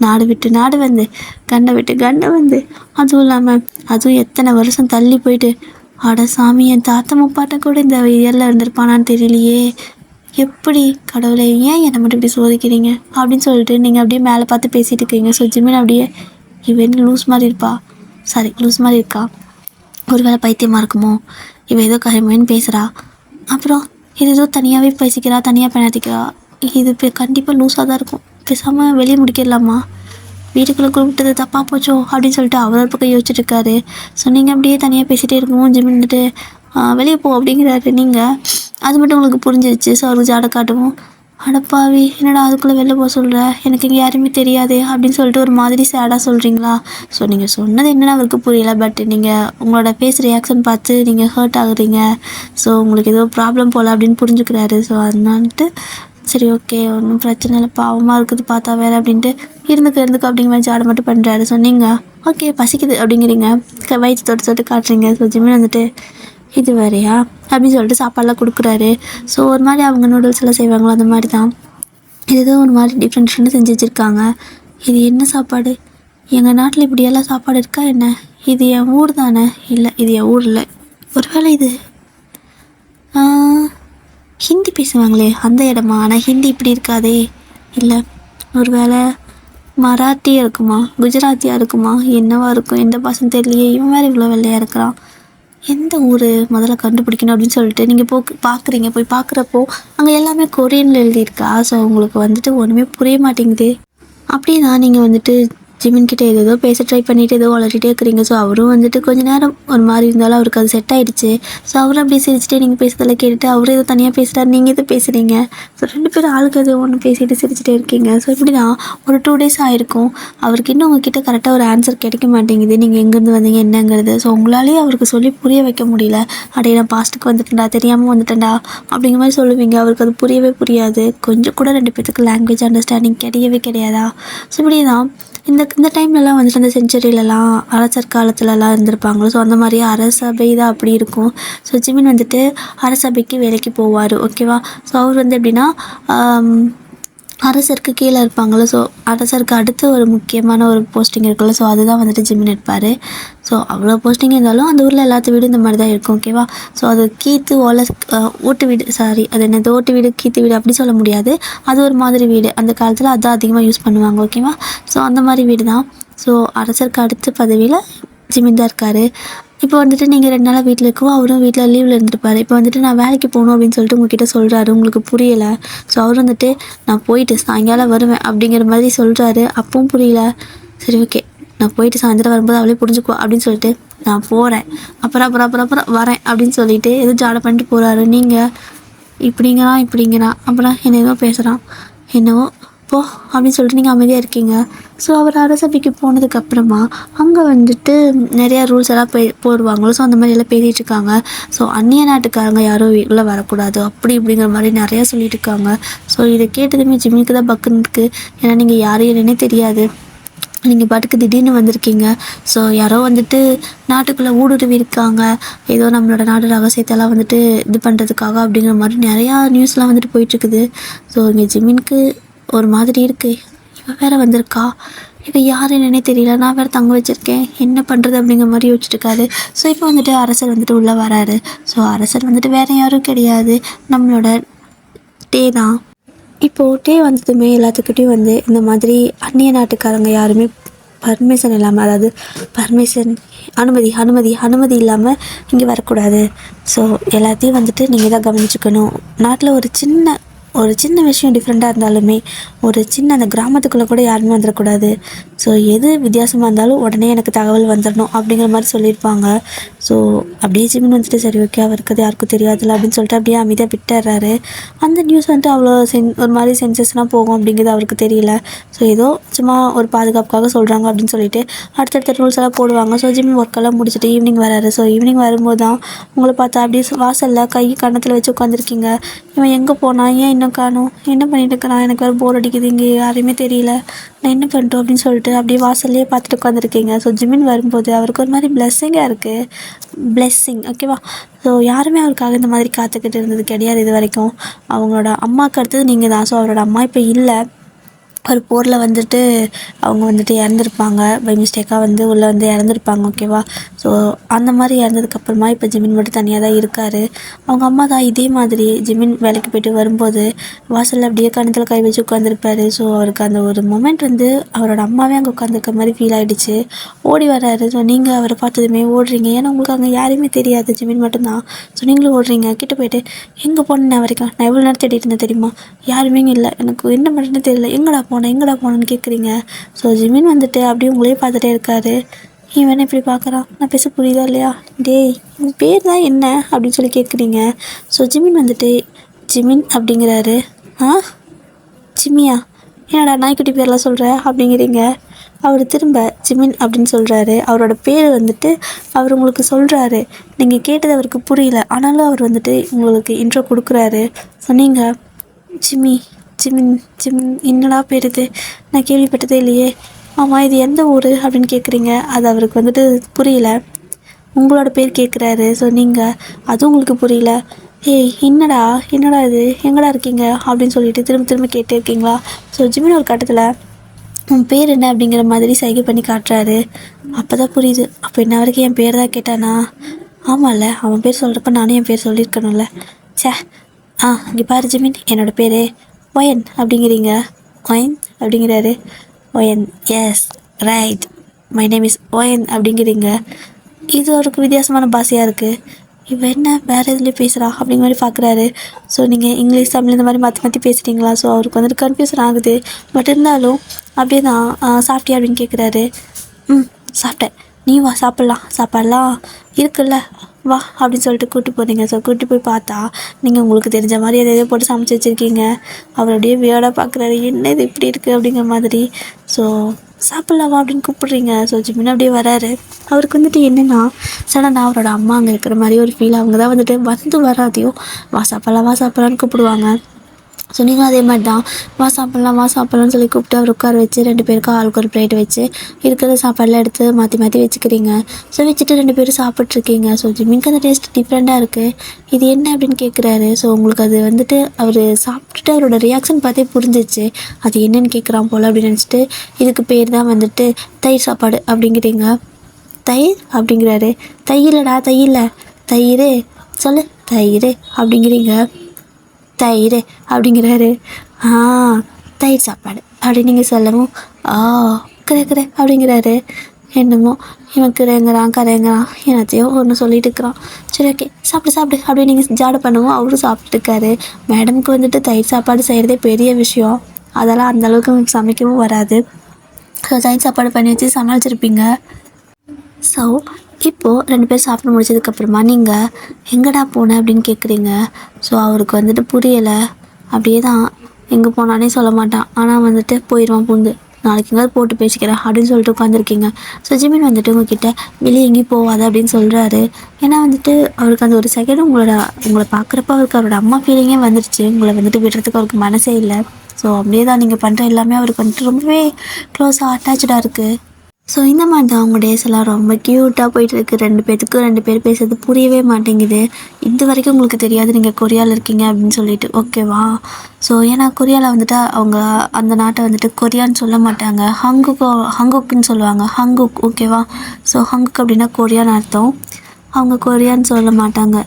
நாடு விட்டு நாடு வந்து, கண்டை விட்டு கண்டை வந்து, அதுவும் இல்லாமல் அதுவும் எத்தனை வருஷம் தள்ளி போயிட்டு, அட சாமி, என் தாத்தா முப்பாட்டை கூட இந்த இயரில் இருந்திருப்பானான்னு தெரியலையே, எப்படி கடவுளை ஏன் என்னை மட்டும் இப்படி சோதிக்கிறீங்க அப்படின்னு சொல்லிட்டு நீங்கள் அப்படியே மேலே பார்த்து பேசிகிட்டு இருக்கீங்க. ஸோ ஜிமின் அப்படியே இவன் லூஸ் மாதிரி இருக்கா, ஒரு வேளை பைத்தியமாக இருக்குமோ, இவன் ஏதோ கரைமேன்னு பேசுகிறா, அப்புறம் இது ஏதோ தனியாகவே பேசிக்கிறா, தனியாக பெணாத்திக்கிறா, இது கண்டிப்பாக லூஸாக தான் இருக்கும், பேசாமல் வெளியே முடிக்கிடலாமா, வீட்டுக்குள்ளே கூப்பிட்டது தப்பாக போச்சோ அப்படின்னு சொல்லிட்டு அவர் ஒரு பக்கம் யோசிச்சுட்ருக்காரு. ஸோ நீங்கள் அப்படியே தனியாக பேசிகிட்டே இருக்கவும் ஜிமின் வந்துட்டு வெளியே போ அப்படிங்கிறாரு. நீங்கள் அது மட்டும் உங்களுக்கு புரிஞ்சிருச்சு. ஸோ அவருக்கு ஜாடை காட்டவும், அடப்பாவி என்னடா அதுக்குள்ளே வெளில போக சொல்கிற, எனக்கு இங்கே யாருமே தெரியாது அப்படின்னு சொல்லிட்டு ஒரு மாதிரி சேடாக சொல்கிறீங்களா. ஸோ நீங்கள் சொன்னது என்னென்னு அவருக்கு புரியல, பட் நீங்கள் உங்களோட ஃபேஸ் ரியாக்ஷன் பார்த்து நீங்கள் ஹர்ட் ஆகுறீங்க. ஸோ உங்களுக்கு ஏதோ ப்ராப்ளம் போல் அப்படின்னு புரிஞ்சுக்கிறாரு. ஸோ அதனான்ட்டு சரி ஓகே ஒன்றும் பிரச்சனை இல்லை, பாவமாக இருக்குது பார்த்தா வேறு அப்படின்ட்டு இருந்துக்கு அப்படிங்கிற மாதிரி ஜாடை மட்டும் பண்ணுறாரு. ஸோ நீங்கள் ஓகே பசிக்குது அப்படிங்கிறீங்க, வயிற்று தொட்டு காட்டுறீங்க. ஸோ ஜிம்மின் வந்துட்டு இது வேறையா அப்படின்னு சொல்லிட்டு சாப்பாடெலாம் கொடுக்குறாரு. ஸோ ஒரு மாதிரி அவங்க நூடுல்ஸ் எல்லாம் செய்வாங்களோ அந்த மாதிரி தான் இது ஒரு மாதிரி டிஃப்ரெண்ட் செஞ்சு வச்சுருக்காங்க. இது என்ன சாப்பாடு, எங்கள் நாட்டில் இப்படியெல்லாம் சாப்பாடு இருக்கா என்ன, இது என் ஊர் தானே, இல்லை இது என் ஊர் இல்லை, ஒருவேளை இது ஹிந்தி பேசுவாங்களே அந்த இடமா, ஆனால் ஹிந்தி இப்படி இருக்காதே, இல்லை ஒருவேளை மராட்டியாக இருக்குமா, குஜராத்தியாக இருக்குமா, என்னவா இருக்கும், எந்த பாசம் தெரியலையே, இவன் வேறு இவ்வளோ வெள்ளையாக இருக்கிறான், எந்த ஊர் முதல்ல கண்டுபிடிக்கணும் அப்படின்னு சொல்லிட்டு நீங்கள் பார்க்குறீங்க. போய் பார்க்குறப்போ அங்கே எல்லாமே கொரியனில் எழுதியிருக்கா. ஸோ உங்களுக்கு வந்துட்டு ஒன்றுமே புரிய மாட்டேங்குது. அப்படியே தான் நீங்கள் வந்துட்டு ஜிமின் கிட்டே ஏதோ பேச ட்ரை பண்ணிவிட்டு ஏதோ வளர்த்திட்டே இருக்கிறீங்க. ஸோ அவரும் வந்துட்டு கொஞ்சம் நேரம் ஒரு மாதிரி இருந்தாலும் அவருக்கு அது செட் ஆகிடுச்சு. ஸோ அவரும் அப்படியே சிரிச்சுட்டே நீங்கள் பேசுறதெல்லாம் கேட்டுட்டு அவரும் ஏதோ தனியாக பேசுகிறாரு, நீங்கள் எதோ பேசுகிறீங்க. ஸோ 2 பேரும் ஆளுக்கு எதோ ஒன்று பேசிட்டு சிரிச்சுட்டே இருக்கீங்க. ஸோ இப்படி தான் ஒரு 2 days ஆகிருக்கும். அவருக்கு இன்னும் உங்ககிட்ட கரெக்டாக ஒரு ஆன்சர் கிடைக்க மாட்டேங்குது, நீங்கள் எங்கேருந்து வந்தீங்க என்னங்கிறது. ஸோ உங்களாலேயே அவருக்கு சொல்லி புரிய வைக்க முடியல. அப்படியே நான் பாஸ்ட்டுக்கு வந்துட்டேன்டா, தெரியாமல் வந்துட்டேன்டா அப்படிங்கிற மாதிரி சொல்லுவீங்க. அவருக்கு அது புரியவே புரியாது. கொஞ்சம் கூட 2 பேத்துக்கு லாங்குவேஜ் அண்டர்ஸ்டாண்டிங் கிடையாதா. ஸோ இப்படி தான் இந்த டைம்லலாம் வந்துட்டு அந்த செஞ்சுரியிலலாம் அரசர் காலத்துலலாம் இருந்திருப்பாங்களோ. ஸோ அந்த மாதிரியே அரசபை தான் அப்படி இருக்கும். ஸோ ஜிமின் வந்துட்டு அரசபைக்கு வேலைக்கு போவார். ஓகேவா. ஸோ அவர் வந்து எப்படின்னா அரசருக்கு கீழே இருப்பாங்களோ. ஸோ அரசருக்கு அடுத்து ஒரு முக்கியமான ஒரு போஸ்டிங் இருக்குல்ல. ஸோ அதுதான் வந்துட்டு ஜிமின் எடுப்பார். ஸோ அவ்வளோ போஸ்டிங் இருந்தாலும் அந்த ஊரில் எல்லாத்து வீடும் இந்த மாதிரி தான் இருக்கும். ஓகேவா. ஸோ அது கீத்து ஓட்டு வீடு, அது என்னது ஓட்டு வீடு கீத்து வீடு அப்படி சொல்ல முடியாது. அது ஒரு மாதிரி வீடு, அந்த காலத்தில் அதான் அதிகமாக யூஸ் பண்ணுவாங்க. ஓகேவா. ஸோ அந்த மாதிரி வீடு தான். ஸோ அரசருக்கு அடுத்த பதவியில் ஜிமின் தான் இருக்கார். இப்போ வந்துட்டு நீங்கள் 2 நாளாக வீட்டில் இருக்கவும் அவரும் வீட்டில் லீவில் இருந்திருப்பார். இப்போ வந்துட்டு நான் வேலைக்கு போகணும் அப்படின்னு சொல்லிட்டு உங்ககிட்ட சொல்கிறாரு. உங்களுக்கு புரியலை. ஸோ அவர் வந்துட்டு நான் போயிட்டு சாயங்காலம் வருவேன் அப்படிங்கிற மாதிரி சொல்கிறாரு. அப்பவும் புரியல. சரி ஓகே நான் போயிட்டு சாயந்தரம் வரும்போது அவளே புரிஞ்சுக்குவா அப்படின்னு சொல்லிட்டு நான் போகிறேன், அப்புறம் அப்புறம் அப்புறம் அப்புறம் வரேன் அப்படின்னு சொல்லிட்டு எதுவும் ஜாடை பண்ணிட்டு போகிறாரு. நீங்கள் இப்படிங்கிறான் அப்புறம் என்னென்னோ பேசுகிறான். என்னவோ போ அப்படின்னு சொல்லிட்டு நீங்கள் அமைதியாக இருக்கீங்க. ஸோ அவர் அரசபைக்கு போனதுக்கப்புறமா அங்கே வந்துட்டு நிறையா ரூல்ஸ் எல்லாம் போடுவாங்களோ. ஸோ அந்த மாதிரி எல்லாம் பேசிகிட்டு இருக்காங்க. ஸோ அந்நிய நாட்டுக்காரங்க யாரும் வீட்டில் வரக்கூடாது அப்படி இப்படிங்கிற மாதிரி நிறையா சொல்லிட்டு இருக்காங்க. ஸோ இதை கேட்டதுமே ஜிம்மிக்கு தான் பக்குன்னு இருக்குது. ஏன்னா நீங்கள் யாரும் என்னன்னே தெரியாது, நீங்கள் பாட்டுக்கு திடீர்னு வந்திருக்கீங்க. ஸோ யாரோ வந்துட்டு நாட்டுக்குள்ளே ஊடுருவி இருக்காங்க, ஏதோ நம்மளோட நாடு ரகசியத்தெல்லாம் வந்துட்டு இது பண்ணுறதுக்காக அப்படிங்கிற மாதிரி நிறையா நியூஸ்லாம் வந்துட்டு போயிட்டுருக்குது. ஸோ இங்கே ஜிமினுக்கு ஒரு மாதிரி இருக்குது. இவன் வேறு வந்திருக்கா, இவன் யார் என்னன்னே தெரியல, நான் வேறு தங்க வச்சுருக்கேன், என்ன பண்ணுறது அப்படிங்கிற மாதிரி யோசிச்சுருக்காரு. ஸோ இப்போ வந்துட்டு அரசர் வந்துட்டு உள்ளே வராரு. ஸோ அரசர் வந்துட்டு வேறு யாரும் கிடையாது, நம்மளோட டே தான். இப்போது டே வந்ததுமே எல்லாத்துக்கிட்டையும் வந்து இந்த மாதிரி அந்நிய நாட்டுக்காரங்க யாருமே பர்மிஷன் இல்லாமல், அதாவது பர்மிஷன் அனுமதி இல்லாமல் இங்கே வரக்கூடாது. ஸோ எல்லாத்தையும் வந்துட்டு நீங்கள் தான் கவனிச்சுக்கணும். நாட்டில் ஒரு சின்ன விஷயம் டிஃப்ரெண்ட்டாக இருந்தாலுமே ஒரு சின்ன அந்த கிராமத்துக்குள்ளே கூட யாருமே வந்துடக்கூடாது. ஸோ எது வித்தியாசமாக இருந்தாலும் உடனே எனக்கு தகவல் வந்துடணும் அப்படிங்கிற மாதிரி சொல்லியிருப்பாங்க. ஸோ அப்படியே ஜிமின் வந்துட்டு சரி ஓகே அவருக்கு அது யாருக்கும் தெரியாதுல்ல அப்படின்னு சொல்லிட்டு அப்படியே அமைதியாக விட்டுறாரு. அந்த நியூஸ் வந்துட்டு அவ்வளோ ஒரு மாதிரி சென்சஸ்லாம் போகும் அப்படிங்கிறது அவருக்கு தெரியல. ஸோ ஏதோ சும்மா ஒரு பாதுகாப்புக்காக சொல்கிறாங்க அப்படின்னு சொல்லிட்டு அடுத்தடுத்த ரூல்ஸ் எல்லாம் போடுவாங்க. ஸோ ஜிமின் ஒர்க்கெல்லாம் முடிச்சுட்டு ஈவினிங் வராரு. ஸோ ஈவினிங் வரும்போது தான் உங்களை பார்த்தா அப்படியே வாசலில் கை கன்னத்தில் வச்சு உட்காந்துருக்கீங்க. இவன் எங்கே போனான், ஏன் இன்னும் காணும், என்ன பண்ணிட்டு இருக்கிறான், எனக்கு வேறு போர் அடிக்குது, இங்கே யாரையுமே தெரியல, நான் என்ன பண்ணிட்டோம் அப்படின்னு சொல்லிட்டு அப்படியே வாசல்லையே பார்த்துட்டு உட்காந்துருக்கீங்க. ஸோ ஜிமின் வரும்போது அவருக்கு ஒரு மாதிரி பிளெஸ்ஸிங்காக இருக்குது. பிளெஸ்ஸிங் ஓகேவா. ஸோ யாருமே அவருக்காக இந்த மாதிரி காத்துக்கிட்டு இருந்தது கிடையாது இது வரைக்கும். அவங்களோட அம்மாவுக்கு அடுத்தது நீங்கள் தான். ஸோ அவரோட அம்மா இப்போ இல்லை, ஒரு போரில் வந்துட்டு அவங்க வந்துட்டு இறந்துருப்பாங்க, பை மிஸ்டேக்காக வந்து உள்ளே வந்து இறந்துருப்பாங்க ஓகேவா. ஸோ அந்த மாதிரி இறந்ததுக்கப்புறமா இப்போ ஜிமின் மட்டும் தனியாக தான் இருக்கார். அவங்க அம்மா தான் இதே மாதிரி ஜிமின் வேலைக்கு போய்ட்டு வரும்போது வாசலில் அப்படியே கணத்தில் கை வச்சு உட்காந்துருப்பாரு. ஸோ அவருக்கு அந்த ஒரு மொமெண்ட் வந்து அவரோட அம்மாவே அங்கே உட்காந்துருக்க மாதிரி ஃபீல் ஆகிடுச்சு. ஓடி வர்றாரு. ஸோ நீங்கள் அவரை பார்த்ததுமே ஓடுறீங்க, ஏன்னா உங்களுக்கு அங்கே யாருமே தெரியாது, ஜிமின் மட்டும்தான். ஸோ நீங்களும் ஓடுறீங்க. கிட்ட போய்ட்டு எங்கே போனேன் வரைக்கும் நான் எவ்வளோ நேரம் தேடிட்டு இருந்தேன் தெரியுமா, யாருமே இங்கே இல்லை, எனக்கு என்ன பண்ணுறதுன்னு தெரியல, எங்கடா போனேன்னு கேட்குறீங்க. ஸோ ஜிமின் வந்துட்டு அப்படியே உங்களே பார்த்துட்டே இருக்காரு. இவன் இப்படி பார்க்குறான், நான் பேச புரியுதா இல்லையா, டேய் உன் பேர் தான் என்ன அப்படின்னு சொல்லி கேட்குறீங்க. ஸோ ஜிமின் வந்துட்டு ஜிமின் அப்படிங்கிறாரு. ஜிம்மியா, என்னடா நாய்க்குட்டி பேர்லாம் சொல்கிற அப்படிங்கிறீங்க. அவர் திரும்ப ஜிமின் அப்படின்னு சொல்கிறாரு. அவரோட பேர் வந்துட்டு அவர் உங்களுக்கு சொல்கிறாரு. நீங்கள் கேட்டது அவருக்கு புரியல, ஆனாலும் அவர் வந்துட்டு உங்களுக்கு இன்ட்ரோ கொடுக்குறாரு. ஸோ நீங்கள் ஜிமின் என்னடா பேர் இது, நான் கேள்விப்பட்டதே இல்லையே, ஆமாம் இது எந்த ஊர் அப்படின்னு கேட்குறீங்க. அது அவருக்கு வந்துட்டு புரியல. உங்களோட பேர் கேட்குறாரு. ஸோ நீங்கள் அதுவும் உங்களுக்கு புரியல. ஏய் என்னடா இது, எங்கடா இருக்கீங்க அப்படின்னு சொல்லிட்டு திரும்ப கேட்டே இருக்கீங்களா. ஸோ ஜிமின் ஒரு கட்டத்தில் உன் பேர் என்ன அப்படிங்கிற மாதிரி சைகை பண்ணி காட்டுறாரு. அப்போ தான் புரியுது, அப்போ என்ன வரைக்கும் என் பேர் தான் கேட்டானா. ஆமாம்ல, அவன் பேர் சொல்கிறப்ப நானும் என் பேர் சொல்லியிருக்கணும்ல. இங்கே பாரு ஜிமின், என்னோடய பேர் ஒயன் அப்படிங்கிறீங்க. ஒயன் அப்படிங்கிறாரு. Wine, S right, my name is wine அப்படிங்கிறீங்க. இது அவருக்கு வித்தியாசமான பாஷையாக இருக்குது. இவன் என்ன வேறு எதுலேயும் பேசுகிறா அப்படிங்கிற மாதிரி பார்க்குறாரு. ஸோ நீங்கள் இங்கிலீஷ் தமிழ் இந்த மாதிரி மாற்றி பேசுகிறீங்களா. ஸோ அவருக்கு வந்துட்டு கன்ஃபியூஷன் ஆகுது. பட் இருந்தாலும் அப்படியே தான் சாப்பிட்டியா அப்படின்னு கேட்குறாரு. சாப்பிட்டேன், நீ வா சாப்பாடலாம் இருக்குல்ல வா அப்படின்னு சொல்லிட்டு கூப்பிட்டு போகிறீங்க. ஸோ கூப்பிட்டு போய் பார்த்தா நீங்கள் உங்களுக்கு தெரிஞ்ச மாதிரி எதையோ போட்டு சமைச்சு வச்சுருக்கீங்க. அவர் அப்படியே வியர்டாக பார்க்குறாரு, என்ன இது இப்படி இருக்குது அப்படிங்கிற மாதிரி. ஸோ சாப்பிட்லாமா அப்படின்னு கூப்பிட்றீங்க. ஸோ ஜிமின் அப்படியே வராரு. அவருக்கு வந்துட்டு என்னென்னா சடனாக அவரோட அம்மா அங்கே இருக்கிற மாதிரி ஒரு ஃபீல். அவங்க தான் வந்துட்டு வராதையும் வா சாப்பிட்லான்னு கூப்பிடுவாங்க. ஸோ நீங்களும் அதே மாதிரி தான் வா சாப்பிட்லான்னு சொல்லி கூப்பிட்டு அவர் உட்கார வச்சு 2 பேருக்கும் ஆளுக்கு ஒரு பிளேட் வச்சு இருக்கிற சாப்பாடெலாம் எடுத்து மாற்றி வச்சுக்கிறீங்க. ஸோ வச்சுட்டு 2 பேரும் சாப்பிட்ருக்கீங்க. ஸோ ஜிமின்க்கு அந்த டேஸ்ட் டிஃப்ரெண்ட்டாக இருக்குது. இது என்ன அப்படின்னு கேட்குறாரு. ஸோ உங்களுக்கு அது வந்துட்டு அவர் சாப்பிட்டுட்டு அவரோட ரியாக்ஷன் பார்த்தே புரிஞ்சிச்சு, அது என்னன்னு கேட்குறான் போல் அப்படின்னு நினச்சிட்டு இதுக்கு பேர் தான் வந்துட்டு தயிர் சாப்பாடு அப்படிங்கிறீங்க. தயிர் அப்படிங்கிறாரு. தயிர் சொல்லு தயிர் அப்படிங்கிறீங்க. தயிர் அப்படிங்கிறாரு. தயிர் சாப்பாடு அப்படின்னு நீங்கள் சொல்லவும் கரை அப்படிங்கிறாரு. என்னமோ இவன் கரைங்கிறான் என்னத்தையோ ஒன்று சொல்லிட்டு இருக்கிறான். சரி ஓகே சாப்பிடு அப்படின்னு நீங்கள் ஜாடை பண்ணவும் அவரும் சாப்பிட்டுருக்காரு. மேடமுக்கு வந்துட்டு தயிர் சாப்பாடு செய்கிறதே பெரிய விஷயம், அதெல்லாம் அந்தளவுக்கு அவங்களுக்கு சமைக்கவும் வராது. ஸோ தயிர் சாப்பாடு பண்ணி வச்சு சமாளிச்சிருப்பீங்க. ஸோ இப்போது 2 பேர் சாப்பிட்டு முடிச்சதுக்கப்புறமா நீங்கள் எங்கடா போன அப்படின்னு கேட்குறீங்க. ஸோ அவருக்கு வந்துட்டு புரியலை. அப்படியே தான் எங்கே போனானே சொல்ல மாட்டான். ஆனால் வந்துட்டு போயிடுவான் பூந்து. நாளைக்கு எங்கேயாவது போட்டு பேசிக்கிறேன் அப்படின்னு சொல்லிட்டு உட்காந்துருக்கீங்க. ஸோ ஜிமின் வந்துட்டு உங்ககிட்ட வெளியே எங்கேயும் போகாத அப்படின்னு சொல்கிறாரு. ஏன்னா வந்துட்டு அவருக்கு அந்த ஒரு செகண்ட் உங்களை பார்க்குறப்ப அவருக்கு அவரோட அம்மா ஃபீலிங்கே வந்துடுச்சு. உங்களை வந்துட்டு விடுறதுக்கு அவருக்கு மனசே இல்லை. ஸோ அப்படியே தான் நீங்கள் பண்ணுற எல்லாமே அவருக்கு வந்துட்டு ரொம்பவே க்ளோஸாக அட்டாச்சாக இருக்குது. ஸோ இந்த மாதிரி தான் அவங்க டேஸ் எல்லாம் ரொம்ப க்யூட்டாக போயிட்டுருக்கு. 2 பேர் பேசுறது புரியவே மாட்டேங்குது. இது வரைக்கும் உங்களுக்கு தெரியாது நீங்கள் கொரியாவில் இருக்கீங்க அப்படின்னு சொல்லிட்டு, ஓகேவா? ஸோ ஏன்னா கொரியாவில் வந்துட்டு அவங்க அந்த நாட்டை வந்துட்டு கொரியான்னு சொல்ல மாட்டாங்க, ஹங்குக்குன்னு சொல்லுவாங்க. ஹங்குக், ஓகேவா? ஸோ ஹங்குக் அப்படின்னா கொரியான்னு அர்த்தம். அவங்க கொரியான்னு சொல்ல மாட்டாங்க.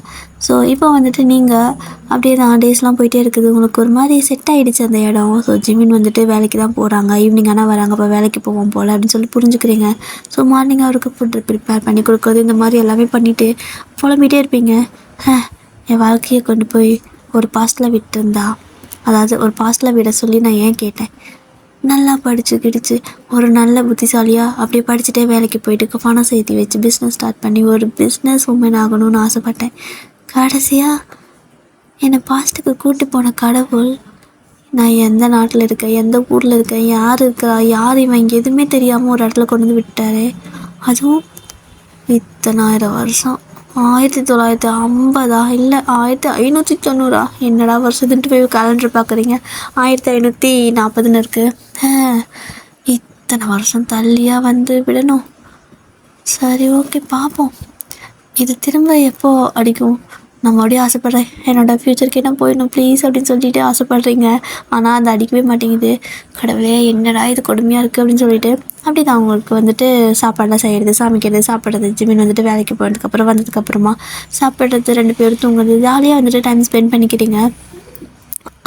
ஸோ இப்போ வந்துட்டு நீங்கள் அப்படியே தான் டேஸ்லாம் போயிட்டே இருக்குது. உங்களுக்கு ஒரு மாதிரி செட் ஆகிடுச்சு அந்த இடம். ஸோ ஜிமின் வந்துட்டு வேலைக்கு தான் போகிறாங்க, ஈவினிங் ஆனால் வராங்க, அப்போ வேலைக்கு போவோம் போல் அப்படின்னு சொல்லி புரிஞ்சுக்கிறீங்க. ஸோ மார்னிங் அவருக்கு ஃபுட் ப்ரிப்பேர் பண்ணி கொடுக்குறது, இந்த மாதிரி எல்லாமே பண்ணிவிட்டு புலம்பிகிட்டே இருப்பீங்க. என் வாழ்க்கையை கொண்டு போய் ஒரு பாஸ்டில் விட்டுருந்தா, அதாவது ஒரு பாஸ்டில் விட சொல்லி நான் ஏன் கேட்டேன். நல்லா படித்து ஒரு நல்ல புத்திசாலியாக அப்படியே படிச்சுட்டே வேலைக்கு போயிட்டு பணம் சேர்த்து வச்சு பிஸ்னஸ் ஸ்டார்ட் பண்ணி ஒரு பிஸ்னஸ் உமன் ஆகணும்னு ஆசைப்பட்டேன். கடைசியாக என்னை பாஸ்ட்டுக்கு கூட்டி போன கடவுள், நான் எந்த நாட்டில் இருக்கேன், எந்த ஊரில் இருக்கேன், யார் இருக்கா, யார் இவன், இங்கே எதுவுமே தெரியாமல் ஒரு இடத்துல கொண்டு வந்து விட்டாரு. அதுவும் இத்தனாயிரம் வருஷம், 1950 இல்லை 1590, என்னடா வருஷத்துன்ட்டு போய் கேலண்டர் பார்க்குறீங்க, 1540 இருக்குது. இத்தனை வருஷம் தள்ளியாக வந்து விடணும். சரி, ஓகே, பார்ப்போம். இது திரும்ப எப்போ அடிக்கும். நான் மறுபடியும் ஆசைப்பட்றேன், என்னோடய ஃப்யூச்சருக்கு என்ன போயிடணும் ப்ளீஸ் அப்படின்னு சொல்லிட்டு ஆசைப்பட்றீங்க. ஆனால் அது அடிக்கவே மாட்டேங்குது. கடவுளே, என்னடா இது கொடுமையாக இருக்குது அப்படின்னு சொல்லிட்டு அப்படி தான் அவங்களுக்கு வந்துட்டு சாப்பாடெலாம் செய்கிறது, சமைக்கிறது, சாப்பிட்றது. ஜிமின் வந்துட்டு வேலைக்கு போனதுக்கப்புறம் வந்ததுக்கப்புறமா சாப்பிட்றது, 2 பேரும் தூங்குறது, ஜாலியாக வந்துட்டு டைம் ஸ்பெண்ட் பண்ணிக்கிட்டீங்க.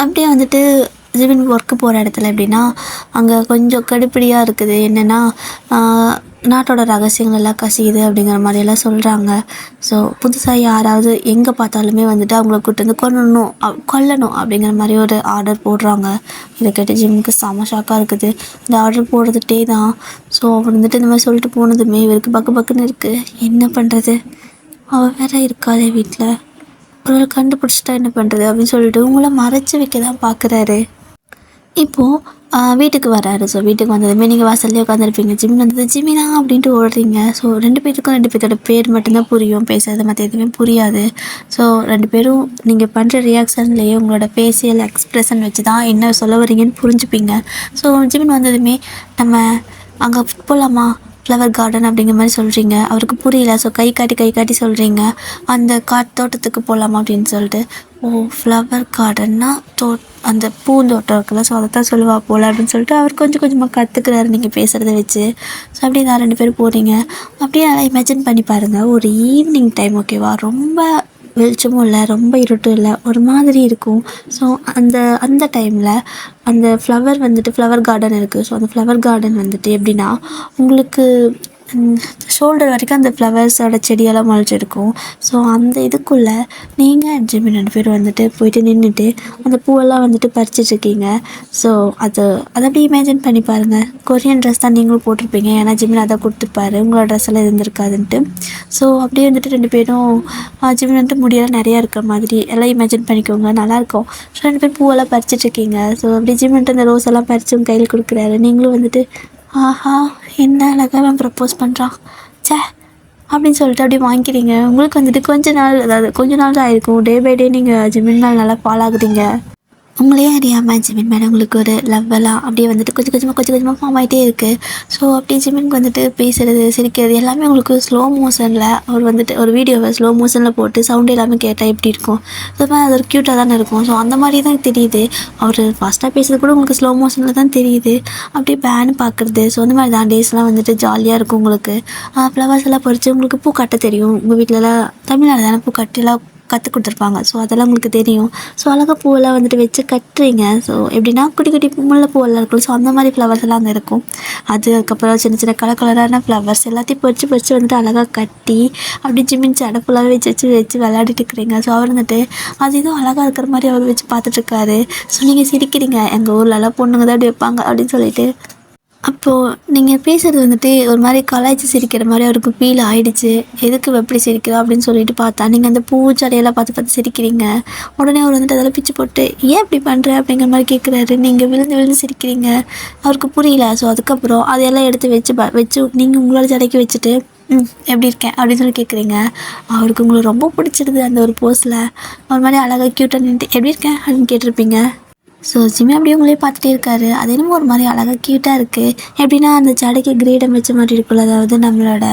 அப்படியே வந்துட்டு ஜிமின் ஒர்க்கு போகிற இடத்துல எப்படின்னா அங்கே கொஞ்சம் கடுப்படியாக இருக்குது. என்னென்னா நாட்டோட ரகசியங்கள் எல்லாம் கசியுது அப்படிங்கிற மாதிரியெல்லாம் சொல்கிறாங்க. ஸோ புதுசாக யாராவது எங்கே பார்த்தாலுமே வந்துட்டு அவங்கள கூட்டு வந்து கொல்லணும் அப்படிங்கிற மாதிரி ஒரு ஆர்டர் போடுறாங்க. இதை கேட்டு ஜிம்முக்கு செம ஷாக்காக இருக்குது. இந்த ஆர்டர் போடுறதுட்டே தான். ஸோ அவர் வந்துட்டு இந்த மாதிரி சொல்லிட்டு போனதுமே இவருக்கு பக்குன்னு இருக்குது. என்ன பண்ணுறது, அவள் வேற இருக்காதே வீட்டில், ஒரு கண்டுபிடிச்சிட்டா என்ன பண்ணுறது அப்படின்னு சொல்லிட்டு உங்களை மறைச்சி வைக்க தான் பார்க்குறாரு. இப்போது வீட்டுக்கு வராரு. ஸோ வீட்டுக்கு வந்ததுமே நீங்கள் வாசல்லே உட்காந்துருப்பீங்க. ஜிமின் வந்தது, ஜிமினா அப்படின்ட்டு ஓடுறீங்க. ஸோ 2 பேர்த்தோட பேர் மட்டும்தான் புரியும், பேசுறது மற்ற எதுவுமே புரியாது. ஸோ 2 பேரும் நீங்கள் பண்ணுற ரியாக்ஷன்லேயே உங்களோட ஃபேஷியல் எக்ஸ்ப்ரெஷன் வச்சு தான் என்ன சொல்ல வரீங்கன்னு புரிஞ்சுப்பீங்க. ஸோ ஜிமின் வந்ததுமே நம்ம அங்கே போகலாமா, ஃப்ளவர் கார்டன் அப்படிங்கிற மாதிரி சொல்கிறீங்க. அவருக்கு புரியல. ஸோ கை காட்டி சொல்கிறீங்க, அந்த தோட்டத்துக்கு போகலாமா அப்படின்னு சொல்லிட்டு. ஓ, ஃப்ளவர் கார்டன்னா அந்த பூந்தோட்டம் இருக்குல்ல, ஸோ அதை தான் சொல்லுவா போல் அப்படின்னு சொல்லிட்டு அவர் கொஞ்சமாக கற்றுக்கிறாரு நீங்கள் பேசுகிறத வச்சு. ஸோ அப்படியே நான் 2 பேரும் போகிறீங்க. அப்படியே நல்லா இமேஜின் பண்ணி பாருங்கள், ஒரு ஈவினிங் டைம், ஓகேவா? ரொம்ப வெளிச்சமும் இல்லை, ரொம்ப இருட்டும் இல்லை, ஒரு மாதிரி இருக்கும். ஸோ அந்த டைமில் அந்த ஃப்ளவர் கார்டன் இருக்குது. ஸோ அந்த ஃப்ளவர் கார்டன் வந்துட்டு எப்படின்னா உங்களுக்கு ஷோல்டர் வரைக்கும் அந்த ஃப்ளவர்ஸோட செடியெல்லாம் முளைச்சிருக்கும். ஸோ அந்த இதுக்குள்ளே நீங்கள் ஜிமின் 2 பேர் வந்துட்டு போயிட்டு நின்றுட்டு அந்த பூவெல்லாம் வந்துட்டு பறிச்சிட்ருக்கீங்க. ஸோ அதை அப்படியே இமேஜின் பண்ணி பாருங்கள். கொரியன் ட்ரெஸ் தான் நீங்களும் போட்டிருப்பீங்க, ஏன்னா ஜிமின் அதை கொடுத்துருப்பாரு, உங்களோட ட்ரெஸ் எல்லாம் இருந்திருக்காதுன்ட்டு. ஸோ அப்படியே வந்துட்டு 2 பேரும் ஜிமின் வந்துட்டு முடியெல்லாம் நிறையா இருக்கிற மாதிரி எல்லாம் இமேஜின் பண்ணிக்கோங்க, நல்லாயிருக்கும். ஸோ 2 பேர் பூவெல்லாம் பறிச்சிட்ருக்கீங்க. ஸோ அப்படியே ஜிமின் வந்துட்டு அந்த ரோஸ் எல்லாம் பறித்து உங்கள் கையில் கொடுக்குறாரு. நீங்களும் வந்துட்டு ஆஹா, என்ன அழகாக அவன் ப்ரப்போஸ் பண்ணுறான் சே அப்படின்னு சொல்லிட்டு அப்படியே வாங்கிக்கிறீங்க. உங்களுக்கு வந்துட்டு கொஞ்ச நாள் தான் ஆயிருக்கும். டே பை டே நீங்கள் ஜிமின் மேலே நல்லா ஃபாலோ ஆகுறீங்க. உங்களே அறியாமல் ஜிமின் மேலே உங்களுக்கு ஒரு லவ்வெல்லாம் அப்படியே வந்துட்டு கொஞ்சம் கொஞ்சமாக ஃபார்ம் ஆகிட்டே இருக்குது. ஸோ அப்படியே ஜிமின்க்கு வந்துட்டு பேசுகிறது, சிரிக்கிறது எல்லாமே உங்களுக்கு ஸ்லோ மோஷனில் அவர் வந்துட்டு ஒரு வீடியோவை ஸ்லோ மோஷனில் போட்டு சவுண்டு எல்லாமே கேட்டால் எப்படி இருக்கும், அது மாதிரி அது ஒரு க்யூட்டாக தானே இருக்கும். ஸோ அந்த மாதிரி தான் தெரியுது. அவர் ஃபஸ்ட்டாக பேசுகிறது கூட உங்களுக்கு ஸ்லோ மோஷனில் தான் தெரியுது. அப்படியே பேனு பார்க்குறது. ஸோ அந்த மாதிரி தான் டேஸ்லாம் வந்துட்டு ஜாலியாக இருக்கும். உங்களுக்கு ஃப்ளவர்ஸ் எல்லாம் பறித்து உங்களுக்கு பூ கட்ட தெரியும். உங்கள் வீட்டிலலாம் தமிழ்நாடு தானே பூ கட்டிலாம் கற்றுக் கொடுத்துருப்பாங்க. ஸோ அதெல்லாம் உங்களுக்கு தெரியும். ஸோ அழகாக பூவெல்லாம் வந்துட்டு வச்சு கட்டுறீங்க. ஸோ எப்படின்னா குட்டி முல்லை பூவெல்லாம் இருக்கும். ஸோ அந்த மாதிரி ஃப்ளவர்ஸ் எல்லாம் அங்கே இருக்கும். அதுக்கப்புறம் சின்ன கலரான ஃப்ளவர்ஸ் எல்லாத்தையும் பறித்து வந்துட்டு அழகாக கட்டி அப்படி ஜிமின் சடை ஃபுல்லாகவே வச்சு விளையாடிட்டு இருக்கிறீங்க. ஸோ அவர் வந்துட்டு அது எதுவும் அழகாக இருக்கிற மாதிரி அவர் வச்சு பார்த்துட்ருக்காரு. ஸோ நீங்கள் சிரிக்கிறீங்க, எங்கள் ஊர்லலாம் பொண்ணுங்க தான் அப்படி வைப்பாங்க அப்படின்னு சொல்லிட்டு. அப்போது நீங்கள் பேசுகிறது வந்துட்டு ஒரு மாதிரி கலாய்ச்சி சிரிக்கிற மாதிரி அவருக்கு ஃபீல் ஆயிடுச்சு. எதுக்கு இவ இப்படி சிரிக்கிறா அப்படின்னு சொல்லிட்டு பார்த்தா, நீங்கள் அந்த பூச்செடியெல்லாம் பார்த்து பார்த்து சிரிக்கிறீங்க. உடனே அவர் வந்துட்டு அதெல்லாம் பிச்சு போட்டு, ஏன் இப்படி பண்ணுற அப்படிங்கிற மாதிரி கேட்குறாரு. நீங்கள் விழுந்து விழுந்து சிரிக்கிறீங்க. அவருக்கு புரியல. ஸோ அதுக்கப்புறம் அதையெல்லாம் எடுத்து வச்சு நீங்கள் உங்களோட ஜடைக்கு வச்சுட்டு, எப்படி இருக்கேன் அப்படின்னு சொல்லி கேட்குறீங்க. அவருக்கு உங்களுக்கு ரொம்ப பிடிச்சிருது அந்த ஒரு போஸில். ஒரு மாதிரி அழகாக க்யூட்டாக நின்றுட்டு எப்படி இருக்கேன் அப்படின்னு கேட்டிருப்பீங்க. ஸோ ஜிம்மி அப்படியே உங்களே பார்த்துட்டே இருக்காரு. அது என்னமோ ஒரு மாதிரி அழகாக க்யூட்டாக இருக்குது. எப்படின்னா அந்த ஜடைக்கு கிரீடம் வச்ச மாதிரி இருக்குல்ல, அதாவது நம்மளோட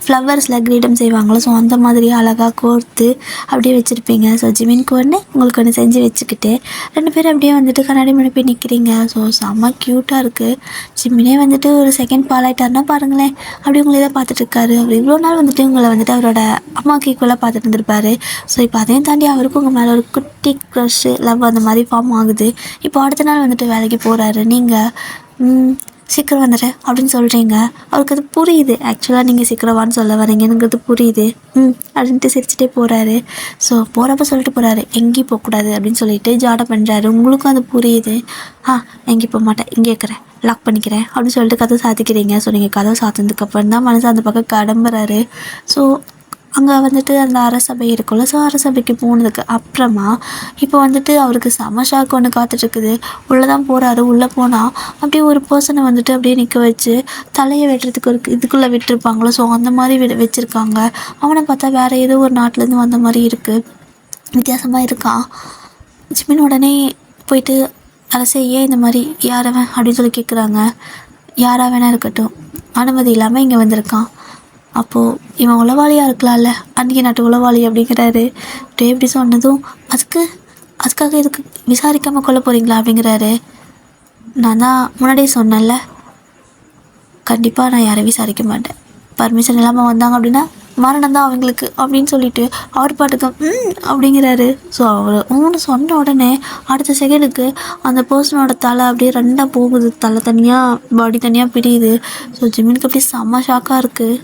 ஃப்ளவர்ஸில் கிரீடம் செய்வாங்களோ, ஸோ அந்த மாதிரி அழகாக கோர்த்து அப்படியே வச்சுருப்பீங்க. ஸோ ஜிமினுக்கு ஒன்று உங்களுக்கு ஒன்று செஞ்சு வச்சுக்கிட்டு 2 பேரும் அப்படியே வந்துட்டு கண்ணாடி முன்னாடி போய் நிற்கிறீங்க. ஸோ செம்ம க்யூட்டாக இருக்குது. ஜிம்மினே வந்துட்டு ஒரு செகண்ட் பாலாயிட்டாருன்னா பாருங்களேன், அப்படி உங்களே தான் பார்த்துட்டு இருக்காரு. அவர் இவ்வளோ நாள் வந்துட்டு உங்களை வந்துட்டு அவரோட அம்மாவுக்கு ஈக்குவலாக பார்த்துட்டு இருந்திருப்பாரு. ஸோ இப்போ அதையும் தாண்டி அவருக்கும் உங்கள் மேலே ஒரு குட்டி க்ரஷ்ஷு லவ் அந்த மாதிரி ஃபார்ம் ஆகுது. இப்போ அடுத்த நாள் வந்துட்டு வேலைக்கு போகிறாரு. நீங்கள் சீக்கிரம் வந்துடு அப்படின்னு சொல்கிறீங்க. அவருக்கு அது புரியுது. ஆக்சுவலாக நீங்கள் சீக்கிரவான்னு சொல்ல வரீங்கன்னுங்கிறது புரியுது. அப்படின்ட்டு சிரிச்சுட்டே போகிறாரு. ஸோ போகிறப்ப சொல்லிட்டு போகிறாரு, எங்கேயும் போகக்கூடாது அப்படின்னு சொல்லிட்டு ஜாடை பண்ணுறாரு. உங்களுக்கும் அது புரியுது. எங்கேயும் போக மாட்டேன், இங்கே இருக்கிறேன், லாக் பண்ணிக்கிறேன் அப்படின்னு சொல்லிட்டு கதவை சாத்திக்கிறீங்க. ஸோ நீங்கள் கதவை சாத்தினதுக்கப்புறம் தான் மனசு அந்த பக்கம் கிளம்புறாரு. ஸோ அங்கே வந்துட்டு அந்த அரசபை இருக்குல்ல, ஸோ அரசபைக்கு போனதுக்கு அப்புறமா இப்போ வந்துட்டு அவருக்கு செம ஷாக் ஒன்று காத்துட்ருக்குது. உள்ளே தான் போகிறாரு. உள்ளே போனால் அப்படியே ஒரு பர்சனை வந்துட்டு அப்படியே நிற்க வச்சு தலையை வெட்டுறதுக்கு ஒரு இதுக்குள்ளே விட்டுருப்பாங்களோ, ஸோ அந்த மாதிரி வச்சுருக்காங்க. அவனை பார்த்தா வேறு ஏதோ ஒரு நாட்டிலேருந்து வந்த மாதிரி இருக்குது, வித்தியாசமாக இருக்கான். ஜிமின் உடனே போயிட்டு அரசே ஏன் இந்த மாதிரி யாரவன் அப்படின்னு சொல்லி கேட்குறாங்க. யாராக வேணா இருக்கட்டும், அனுமதி இல்லாமல் இங்கே வந்திருக்கான். அப்போது இவன் உளவாளியாக இருக்கலாம்ல, அன்றைக்கி நாட்டு உளவாளி அப்படிங்கிறாரு. அப்படியே எப்படி சொன்னதும் அதுக்காக இதுக்கு விசாரிக்காமல் கொல்ல போகிறீங்களா அப்படிங்கிறாரு. நான் தான் முன்னாடியே சொன்னேன்ல, கண்டிப்பாக நான் யாரையும் விசாரிக்க மாட்டேன். பர்மிஷன் இல்லாமல் வந்தாங்க அப்படின்னா மரணம் தான் அவங்களுக்கு அப்படின்னு சொல்லிட்டு அவர் பாட்டுக்கு அப்படிங்கிறாரு. ஸோ அவர் சொன்ன உடனே அடுத்த செகண்டுக்கு அந்த பர்சனோட தலை அப்படியே 2ஆக போகுது. தலை தனியாக பாடி தனியாக பிரியுது. ஸோ ஜிமினுக்கு அப்படியே செம்ம ஷாக்காக இருக்குது.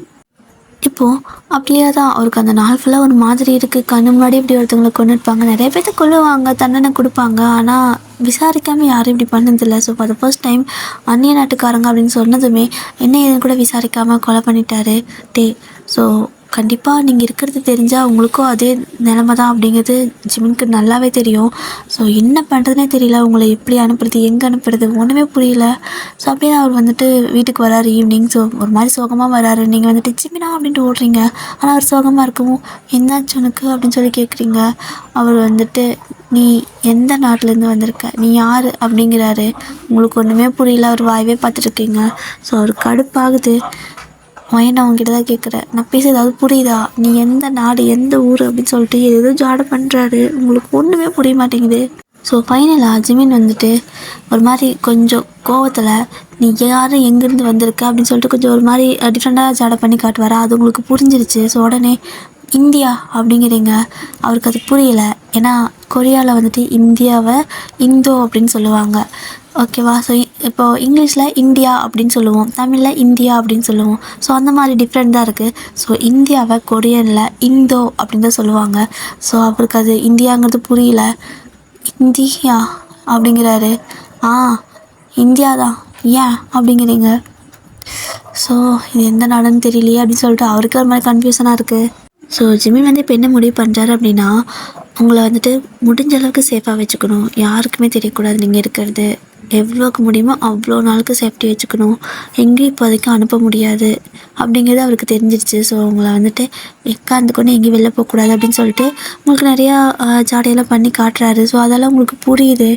இப்போது அப்படியே தான் அவருக்கு அந்த நாள் ஃபுல்லாக ஒரு மாதிரி இருக்குது. கண்ணு முன்னாடி இப்படி ஒருத்தவங்களை கொண்டுருப்பாங்க, நிறைய பேர்த்த கொல்லுவாங்க, தண்டனை கொடுப்பாங்க, ஆனால் விசாரிக்காமல் யாரும் இப்படி பண்ணதில்லை. So for the first time அந்நிய நாட்டுக்காரங்க அப்படின்னு சொன்னதுமே என்ன ஏதுன்னு கூட விசாரிக்காமல் கொலை பண்ணிட்டாரு. ஸோ கண்டிப்பாக நீங்கள் இருக்கிறது தெரிஞ்சால் உங்களுக்கும் அதே நிலமை தான் அப்படிங்கிறது ஜிமினுக்கு நல்லாவே தெரியும். ஸோ என்ன பண்ணுறதுனே தெரியல, உங்களை எப்படி அனுப்புறது, எங்கே அனுப்புறது, ஒன்றுமே புரியல. ஸோ அப்படியே அவர் வந்துட்டு வீட்டுக்கு வராரு ஈவினிங். ஸோ ஒரு மாதிரி சோகமாக வராரு. நீங்கள் வந்துட்டு ஜிமினா அப்படின்ட்டு ஓடுறீங்க. ஆனால் அவர் சோகமாக இருக்கவும் என்னாச்சு உனக்கு அப்படின்னு சொல்லி கேட்குறீங்க. அவர் வந்துட்டு நீ எந்த நாட்டிலேருந்து வந்திருக்க, நீ யார் அப்படிங்கிறாரு. உங்களுக்கு ஒன்றுமே புரியல, அவர் வாயவே பார்த்துட்ருக்கீங்க. ஸோ அவர் கடுப்பாகுது. நான் அவங்ககிட்ட தான் கேட்குறேன், நான் பேச ஏதாவது புரியுதா, நீ எந்த நாடு எந்த ஊர் அப்படின்னு சொல்லிட்டு ஏதோ ஜாடை பண்ணுறாரு. உங்களுக்கு ஒன்றுமே புரிய மாட்டேங்குது. ஸோ ஃபைனலாக ஜிமின் வந்துட்டு ஒரு மாதிரி கொஞ்சம் கோவத்தில் நீ யார் எங்கேருந்து வந்திருக்க அப்படின்னு சொல்லிட்டு கொஞ்சம் ஒரு மாதிரி டிஃப்ரெண்ட்டாக ஜாடை பண்ணி காட்டுவாரா. அது உங்களுக்கு புரிஞ்சிருச்சு. ஸோ உடனே இந்தியா அப்படிங்கிறீங்க. அவருக்கு அது புரியலை. ஏன்னா கொரியாவில் வந்துட்டு இந்தியாவை இந்தோ அப்படின்னு சொல்லுவாங்க, ஓகேவா. ஸோ இப்போது இங்கிலீஷில் இந்தியா அப்படின்னு சொல்லுவோம், தமிழில் இந்தியா அப்படின்னு சொல்லுவோம். ஸோ அந்த மாதிரி டிஃப்ரெண்ட் தான் இருக்குது. ஸோ இந்தியாவை கொரியனில் இந்தோ அப்படின்னு தான் சொல்லுவாங்க. ஸோ அவருக்கு அது இந்தியாங்கிறது புரியல. இந்தியா அப்படிங்கிறாரு. இந்தியா தான், ஏன் அப்படிங்கிறீங்க. ஸோ இது எந்த நாடுன்னு தெரியலையே அப்படின்னு சொல்லிட்டு அவருக்கு ஒரு மாதிரி கன்ஃபியூஷனாக இருக்குது. ஸோ ஜிமின் வந்து இப்போ என்ன முடிவு பண்ணுறாரு அப்படின்னா, உங்களை வந்துட்டு முடிஞ்ச அளவுக்கு சேஃபாக வச்சுக்கணும், யாருக்குமே தெரியக்கூடாது நீங்கள் இருக்கிறது, எவ்வளோக்கு முடியுமோ அவ்வளோ நாளுக்கு சேஃப்டி வச்சுக்கணும், எங்கேயும் இப்போதைக்கு அனுப்ப முடியாது அப்படிங்கிறது அவருக்கு தெரிஞ்சிருச்சு. ஸோ உங்களை வந்துட்டு எக்காந்து கொண்டு எங்கேயும் வெளில போகக்கூடாது அப்படின்னு சொல்லிட்டு உங்களுக்கு நிறையா ஜாடையெல்லாம் பண்ணி காட்டுறாரு. ஸோ அதெல்லாம் உங்களுக்கு புரியுது.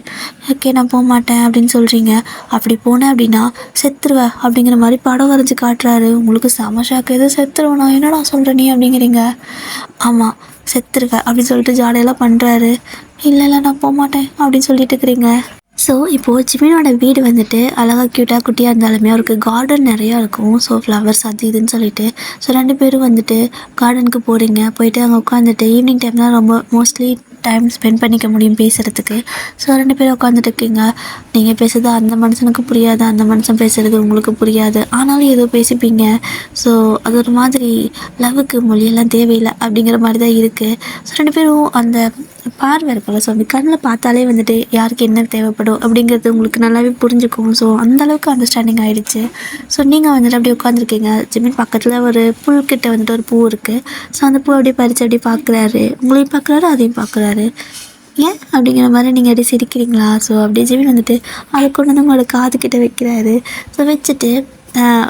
ஓகே நான் போக மாட்டேன் அப்படின்னு சொல்கிறீங்க. அப்படி போனேன் அப்படின்னா செத்துருவேன் அப்படிங்கிற மாதிரி படம் வரைஞ்சி காட்டுறாரு. உங்களுக்கு செம ஷாக்கு. எதுவும் செத்துருவேன் நான் என்னடா சொல்கிற நீ அப்படிங்கிறீங்க. ஆமாம் செத்துருவேன் அப்படின்னு சொல்லிட்டு ஜாடையெல்லாம் பண்ணுறாரு. இல்லை நான் போக மாட்டேன் அப்படின்னு சொல்லிட்டு இருக்கிறீங்க. ஸோ இப்போது ஜிமினோட வீடு வந்துட்டு அழகாக க்யூட்டாக குட்டியாக இருந்தாலுமே அவருக்கு கார்டன் நிறையா இருக்கும். ஸோ ஃப்ளவர்ஸ் அது இதுன்னு சொல்லிட்டு ஸோ 2 பேரும் வந்துட்டு கார்டனுக்கு போகிறீங்க. போயிட்டு அங்கே உட்காந்துட்டு ஈவினிங் டைம் தான் ரொம்ப மோஸ்ட்லி டைம் ஸ்பெண்ட் பண்ணிக்க முடியும் பேசுகிறதுக்கு. ஸோ 2 பேரும் உட்காந்துட்டு இருக்கீங்க. நீங்கள் பேசுறது அந்த மனுஷனுக்கு புரியாது, அந்த மனுஷன் பேசுகிறது உங்களுக்கு புரியாது, ஆனாலும் ஏதோ பேசிப்பீங்க. ஸோ அது ஒரு மாதிரி லவ்வுக்கு மொழியெல்லாம் தேவையில்லை அப்படிங்கிற மாதிரி தான் இருக்குது. ஸோ 2 பேரும் அந்த பார்வை இருக்குல்ல, ஸோ அப்படி கண்ணில் பார்த்தாலே வந்துட்டு யாருக்கு என்ன தேவைப்படும் அப்படிங்கிறது உங்களுக்கு நல்லாவே புரிஞ்சுக்கும். ஸோ அந்தளவுக்கு அண்டர்ஸ்டாண்டிங் ஆகிடுச்சு. ஸோ நீங்கள் வந்துட்டு அப்படியே உட்காந்துருக்கீங்க. ஜிமின் பக்கத்தில் ஒரு புல்கிட்ட வந்துட்டு ஒரு பூ இருக்குது. ஸோ அந்த பூ அப்படியே பறித்து அப்படியே பார்க்குறாரு, உங்களையும் பார்க்குறாரு, அதையும் பார்க்குறாரு. ஏன் அப்படிங்கிற மாதிரி நீங்கள் அப்படியே சிரிக்கிறீங்களா? ஸோ அப்படியே ஜிமின் வந்துட்டு அதை கொண்டு வந்து உங்களோட காதுகிட்ட வைக்கிறாரு. ஸோ வச்சுட்டு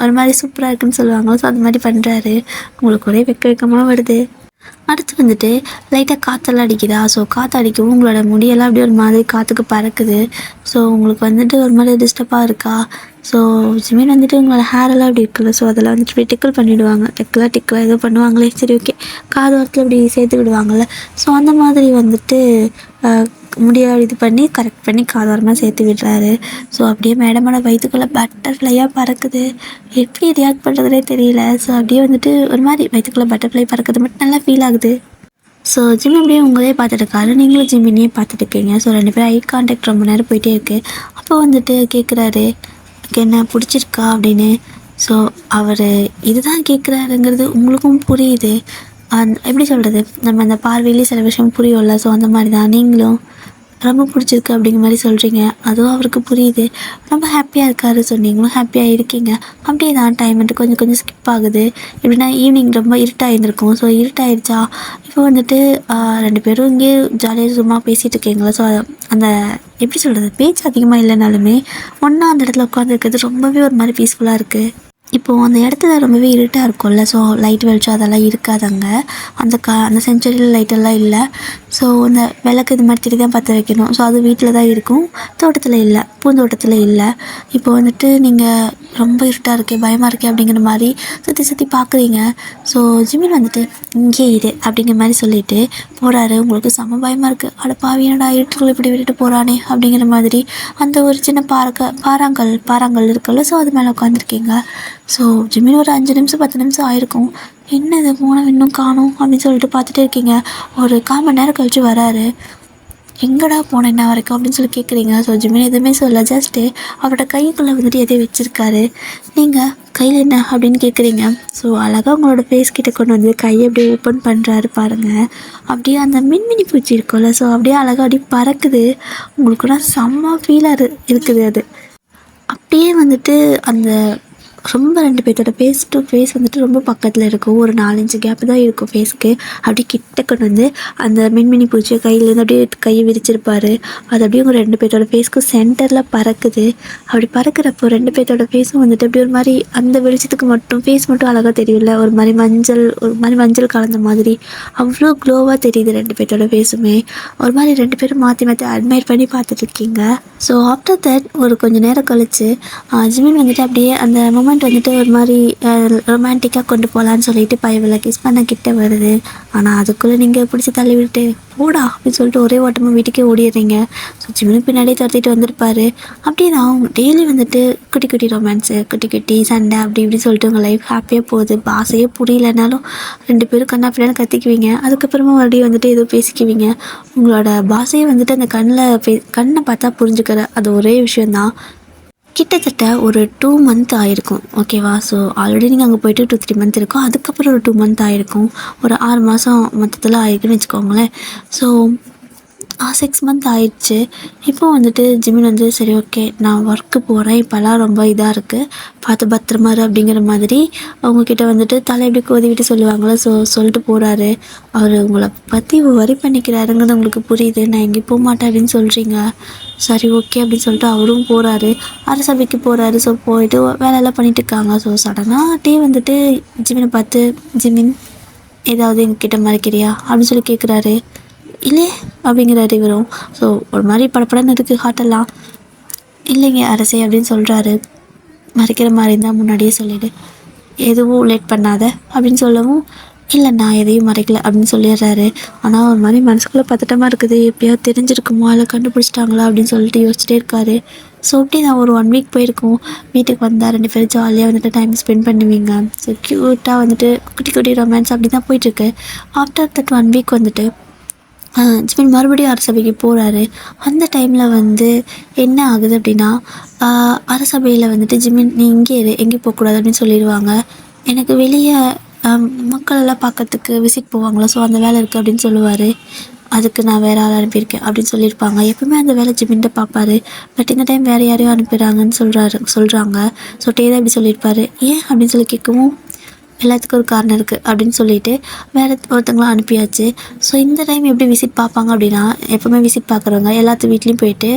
ஒரு மாதிரி சூப்பராக இருக்குன்னு சொல்லுவாங்க. ஸோ அந்த மாதிரி பண்ணுறாரு. உங்களுக்கு ஒரே வெக்கமாக வருது. அடுத்து வந்துட்டு லைட்டாக காற்றெல்லாம் அடிக்குதா? ஸோ காற்று அடிக்கவும் உங்களோட முடியெல்லாம் அப்படியே ஒரு மாதிரி காற்றுக்கு பறக்குது. ஸோ உங்களுக்கு வந்துட்டு ஒரு மாதிரி டிஸ்டர்பாக இருக்கா? ஸோ ஜிமின் வந்துட்டு உங்களோட ஹேரெல்லாம் அப்படி இருக்குல்ல, ஸோ அதெல்லாம் வந்துட்டு இப்படி டிக்கிள் பண்ணிவிடுவாங்க. டிக்கிளாக ஏதோ பண்ணுவாங்களே, சரி ஓகே, காது வாரத்தில் இப்படி சேர்த்து விடுவாங்கள்ல. ஸோ அந்த மாதிரி வந்துட்டு முடியாது இது பண்ணி கரெக்ட் பண்ணி காதாரமாக சேர்த்து விடுறாரு. ஸோ அப்படியே மேடமோட வயிற்றுக்குள்ளே பட்டர்ஃப்ளையாக பறக்குது. எப்படி ரியாக்ட் பண்ணுறதுனே தெரியல. ஸோ அப்படியே வந்துட்டு ஒரு மாதிரி வயிற்றுக்குள்ளே பட்டர்ஃப்ளை பறக்குது மட்டும் நல்லா ஃபீல் ஆகுது. ஸோ ஜிம் அப்படியே உங்களே பார்த்துட்டுருக்காரு, நீங்களும் ஜிம்மினையே பார்த்துட்டு இருக்கீங்க. ஸோ 2 பேரும் ஐ கான்டாக்ட் ரொம்ப நேரம் போயிட்டே இருக்குது. அப்போ வந்துட்டு கேட்குறாரு, என்ன பிடிச்சிருக்கா அப்படின்னு. ஸோ அவர் இதுதான் கேட்குறாருங்கிறது உங்களுக்கும் புரியுது. எப்படி சொல்கிறது, நம்ம அந்த பார்வையிலே சில விஷயம் புரியும்ல. ஸோ அந்த மாதிரி தான் நீங்களும் ரொம்ப பிடிச்சிருக்கு அப்படிங்கிற மாதிரி சொல்கிறீங்க. அதுவும் அவருக்கு புரியுது. ரொம்ப ஹாப்பியாக இருக்காரு. ஸோ நீங்களும் ஹாப்பியாக இருக்கீங்க. அப்படியே தான் டைம் வந்துட்டு கொஞ்சம் கொஞ்சம் ஸ்கிப் ஆகுது. எப்படின்னா ஈவினிங் ரொம்ப இருட்டாயிருந்திருக்கும். ஸோ இருட்டாயிருச்சா இப்போ வந்துட்டு 2 பேரும் இங்கே ஜாலியாக சும்மா பேசிகிட்டு இருக்கீங்களா. ஸோ அந்த எப்படி சொல்கிறது, பேச்சு அதிகமாக இல்லைனாலுமே ஒன்றா அந்த இடத்துல உட்காந்துருக்கிறது ரொம்பவே ஒரு மாதிரி பீஸ்ஃபுல்லாக இருக்குது. இப்போது அந்த இடத்துல ரொம்பவே இருட்டாக இருக்கும்ல. ஸோ லைட் வெளிச்சம் அதெல்லாம் இருக்காதாங்க. அந்த சென்ச்சுரியில் லைட்டெல்லாம் இல்லை. ஸோ இந்த விளக்கு இது மாதிரி தான் பற்ற வைக்கணும். ஸோ அது வீட்டில் தான் இருக்கும், தோட்டத்தில் இல்லை, பூந்தோட்டத்தில் இல்லை. இப்போ வந்துட்டு நீங்கள் ரொம்ப இருட்டாக இருக்கே, பயமாக இருக்கே அப்படிங்கிற மாதிரி சுற்றி சுற்றி பார்க்குறீங்க. ஸோ ஜிமின் வந்துட்டு இங்கே இரு அப்படிங்கிற மாதிரி சொல்லிவிட்டு போகிறாரு. உங்களுக்கு செம்ம பயமாக இருக்குது. அட பாவியனடா, இருட்டுக்குள்ளே இப்படி விட்டுட்டு போகிறானே அப்படிங்கிற மாதிரி அந்த ஒரு சின்ன பாறாங்கல் இருக்குல்ல. ஸோ அது மேலே உட்காந்துருக்கீங்க. ஸோ ஜிமின் ஒரு 5 நிமிஷம் 10 நிமிஷம் ஆயிருக்கும். என்னது போனோம் இன்னும் காணும் அப்படின்னு சொல்லிட்டு பார்த்துட்டே இருக்கீங்க. ஒரு 1/4 மணி நேரம் கழிச்சு வராரு. எங்கடா போனேன் என்ன வரைக்கும் அப்படின்னு சொல்லி கேட்குறீங்க. ஸோ ஜிமின் எதுவுமே சொல்ல, ஜஸ்ட்டு அவரோட கைக்குள்ளே வந்துட்டு எதையும் வச்சுருக்காரு. நீங்கள் கையில் என்ன அப்படின்னு கேட்குறீங்க. ஸோ அழகாக உங்களோட ஃபேஸ் கிட்ட கொண்டு வந்து கையை அப்படியே ஓப்பன் பண்ணுறாரு பாருங்கள். அப்படியே அந்த மின்மினி பூச்சி இருக்கும்ல, ஸோ அப்படியே அழகாக அப்படியே பறக்குது. உங்களுக்குன்னா செம்ம ஃபீலாக இருக்குது. அது அப்படியே வந்துட்டு அந்த ரொம்ப 2 பேர்த்தோட ஃபேஸ் டு ஃபேஸ் வந்துட்டு ரொம்ப பக்கத்தில் இருக்கும். ஒரு 4-5 கேப்பு தான் இருக்கும் ஃபேஸ்க்கு. அப்படியே கிட்ட கொண்டு வந்து அந்த மின்மினி பூச்சியை கையிலேருந்து அப்படியே கையை விரிச்சிருப்பார். அது அப்படியே உங்கள் 2 பேர்த்தோட ஃபேஸ்க்கு சென்டரில் பறக்குது. அப்படி பறக்கிறப்போ 2 பேர்த்தோட ஃபேஸும் வந்துட்டு அப்படி ஒரு மாதிரி அந்த வெளிச்சத்துக்கு மட்டும் ஃபேஸ் மட்டும் அழகாக தெரியல. ஒரு மாதிரி மஞ்சள் கலந்த மாதிரி அவ்வளோ க்ளோவாக தெரியுது 2 பேர்த்தோட ஃபேஸுமே. ஒரு மாதிரி 2 பேரும் மாற்றி மாற்றி அட்மையர் பண்ணி பார்த்துட்ருக்கீங்க. ஸோ ஆஃப்டர் தட் ஒரு கொஞ்சம் நேரம் கழித்து ஜிமின் வந்துட்டு அப்படியே அந்த மொமெண்ட் வந்துட்டு ஒரு மாதிரி ரொமான்டிக்காக கொண்டு போகலான்னு சொல்லிட்டு பையவில் கிஸ் பண்ண கிட்ட வருது. ஆனால் அதுக்குள்ளே நீங்கள் பிடிச்சி தள்ளி விட்டு போடா அப்படின்னு சொல்லிட்டு ஒரே ஓட்டமாக வீட்டுக்கே ஓடிடுறீங்க. ஸோ ஜிமின் பின்னாடியே துரத்திட்டு வந்திருப்பார். அப்படியே தான் டெய்லி வந்துட்டு குட்டி குட்டி ரொமான்ஸு, குட்டி குட்டி சண்டை அப்படி இப்படி சொல்லிட்டு உங்கள் லைஃப் ஹாப்பியாக போகுது. பாசையே புரியலனாலும் 2 பேரும் கண்ணா பிள்ளைன்னு கத்திக்குவீங்க. அதுக்கப்புறமா மறுபடியும் வந்துட்டு ஏதோ பேசிக்குவீங்க. உங்களோட பாசையே வந்துட்டு அந்த கண்ணை பார்த்தா புரிஞ்சுக்கிற அது ஒரே விஷயந்தான். கிட்டத்தட்ட ஒரு 2 மந்த் ஆகிருக்கும், ஓகேவா. ஸோ ஆல்ரெடி நீங்கள் அங்கே போய்ட்டு 2-3 மந்த் இருக்கும். அதுக்கப்புறம் ஒரு 2 மந்த் ஆகிருக்கும். ஒரு 6 மாதம் மொத்தத்தில் ஆகிருக்குன்னு வச்சுக்கோங்களேன். ஸோ 6 மந்த் ஆயிடுச்சு. இப்போது வந்துட்டு ஜிமின் வந்து சரி ஓகே நான் ஒர்க்கு போகிறேன், இப்போல்லாம் ரொம்ப இதாக இருக்குது, பார்த்து பத்திரமா இரு அப்படிங்கிற மாதிரி அவங்கக்கிட்ட வந்துட்டு தலை எப்படி கோதி விட்டு சொல்லுவாங்களோ. ஸோ சொல்லிட்டு போகிறாரு. அவர் உங்களை பற்றி வரி பண்ணிக்கிறாருங்கிறது உங்களுக்கு புரியுது. நான் எங்கேயும் போக மாட்டேன் அப்படின்னு சொல்கிறீங்க. சரி ஓகே அப்படின்னு சொல்லிட்டு அவரும் போகிறாரு. அரசபைக்கு போகிறாரு. ஸோ போயிட்டு வேலையெல்லாம் பண்ணிட்டு இருக்காங்க. ஸோ சடனாக டீ வந்துட்டு ஜிமினை பார்த்து, ஜிமின் ஏதாவது எங்ககிட்ட மறைக்கிறியா அப்படின்னு சொல்லி கேட்குறாரு. இல்லை அப்படிங்கிறாரு இவரும். ஸோ ஒரு மாதிரி படப்படன்னு இருக்குது ஹார்ட்டெல்லாம். இல்லைங்க அரசே அப்படின்னு சொல்கிறாரு. மறைக்கிற மாதிரி இருந்தால் முன்னாடியே சொல்லிவிடு, எதுவும் லேட் பண்ணாத அப்படின்னு சொல்லவும், இல்லை நான் எதையும் மறைக்கல அப்படின்னு சொல்லிடுறாரு. ஆனால் ஒரு மாதிரி மனசுக்குள்ளே பதட்டமாக இருக்குது. எப்படியாவது தெரிஞ்சிருக்குமா இல்லை கண்டுபிடிச்சிட்டாங்களா அப்படின்னு சொல்லிட்டு யோசிச்சிட்டே இருக்காரு. ஸோ அப்படி நான் ஒரு 1 வீக் போயிருக்கோம். வீட்டுக்கு வந்தால் 2 பேரும் ஜாலியாக வந்துட்டு டைம் ஸ்பெண்ட் பண்ணுவீங்க. ஸோ க்யூட்டாக வந்துட்டு குட்டி குட்டி ரொமான்ஸ் அப்படி தான் போயிட்டுருக்கு. ஆஃப்டர் தட் 1 வீக் வந்துட்டு ஜிமின் மறுபடியும் அரசபைக்கு போகிறாரு. அந்த டைமில் வந்து என்ன ஆகுது அப்படின்னா, அரசபையில் வந்துட்டு ஜிமின் நீ இங்கே இரு, எங்கேயும் போகக்கூடாது அப்படின்னு சொல்லிடுவாங்க. எனக்கு வெளியே மக்களெல்லாம் பார்க்கறதுக்கு விசிட் போவாங்களா, ஸோ அந்த வேலை இருக்குது அப்படின்னு சொல்லுவார். அதுக்கு நான் வேறு ஆள் அனுப்பியிருக்கேன் அப்படின்னு சொல்லியிருப்பாங்க. எப்பவுமே அந்த வேலை ஜிமின்ட்ட பார்ப்பாரு. பட் இந்த டைம் வேறு யாரையும் அனுப்பிடுறாங்கன்னு சொல்கிறாங்க. ஸோ டேதா இப்படி சொல்லியிருப்பாரு. ஏன் அப்படின்னு சொல்லி கேட்கவும், எல்லாத்துக்கும் ஒரு காரணம் இருக்குது அப்படின்னு சொல்லிட்டு வேறு ஒருத்தங்களாம் அனுப்பியாச்சு. ஸோ இந்த டைம் எப்படி விசிட் பார்ப்பாங்க அப்படின்னா, எப்போவுமே விசிட் பார்க்குறவங்க எல்லாத்து வீட்லேயும் போயிட்டு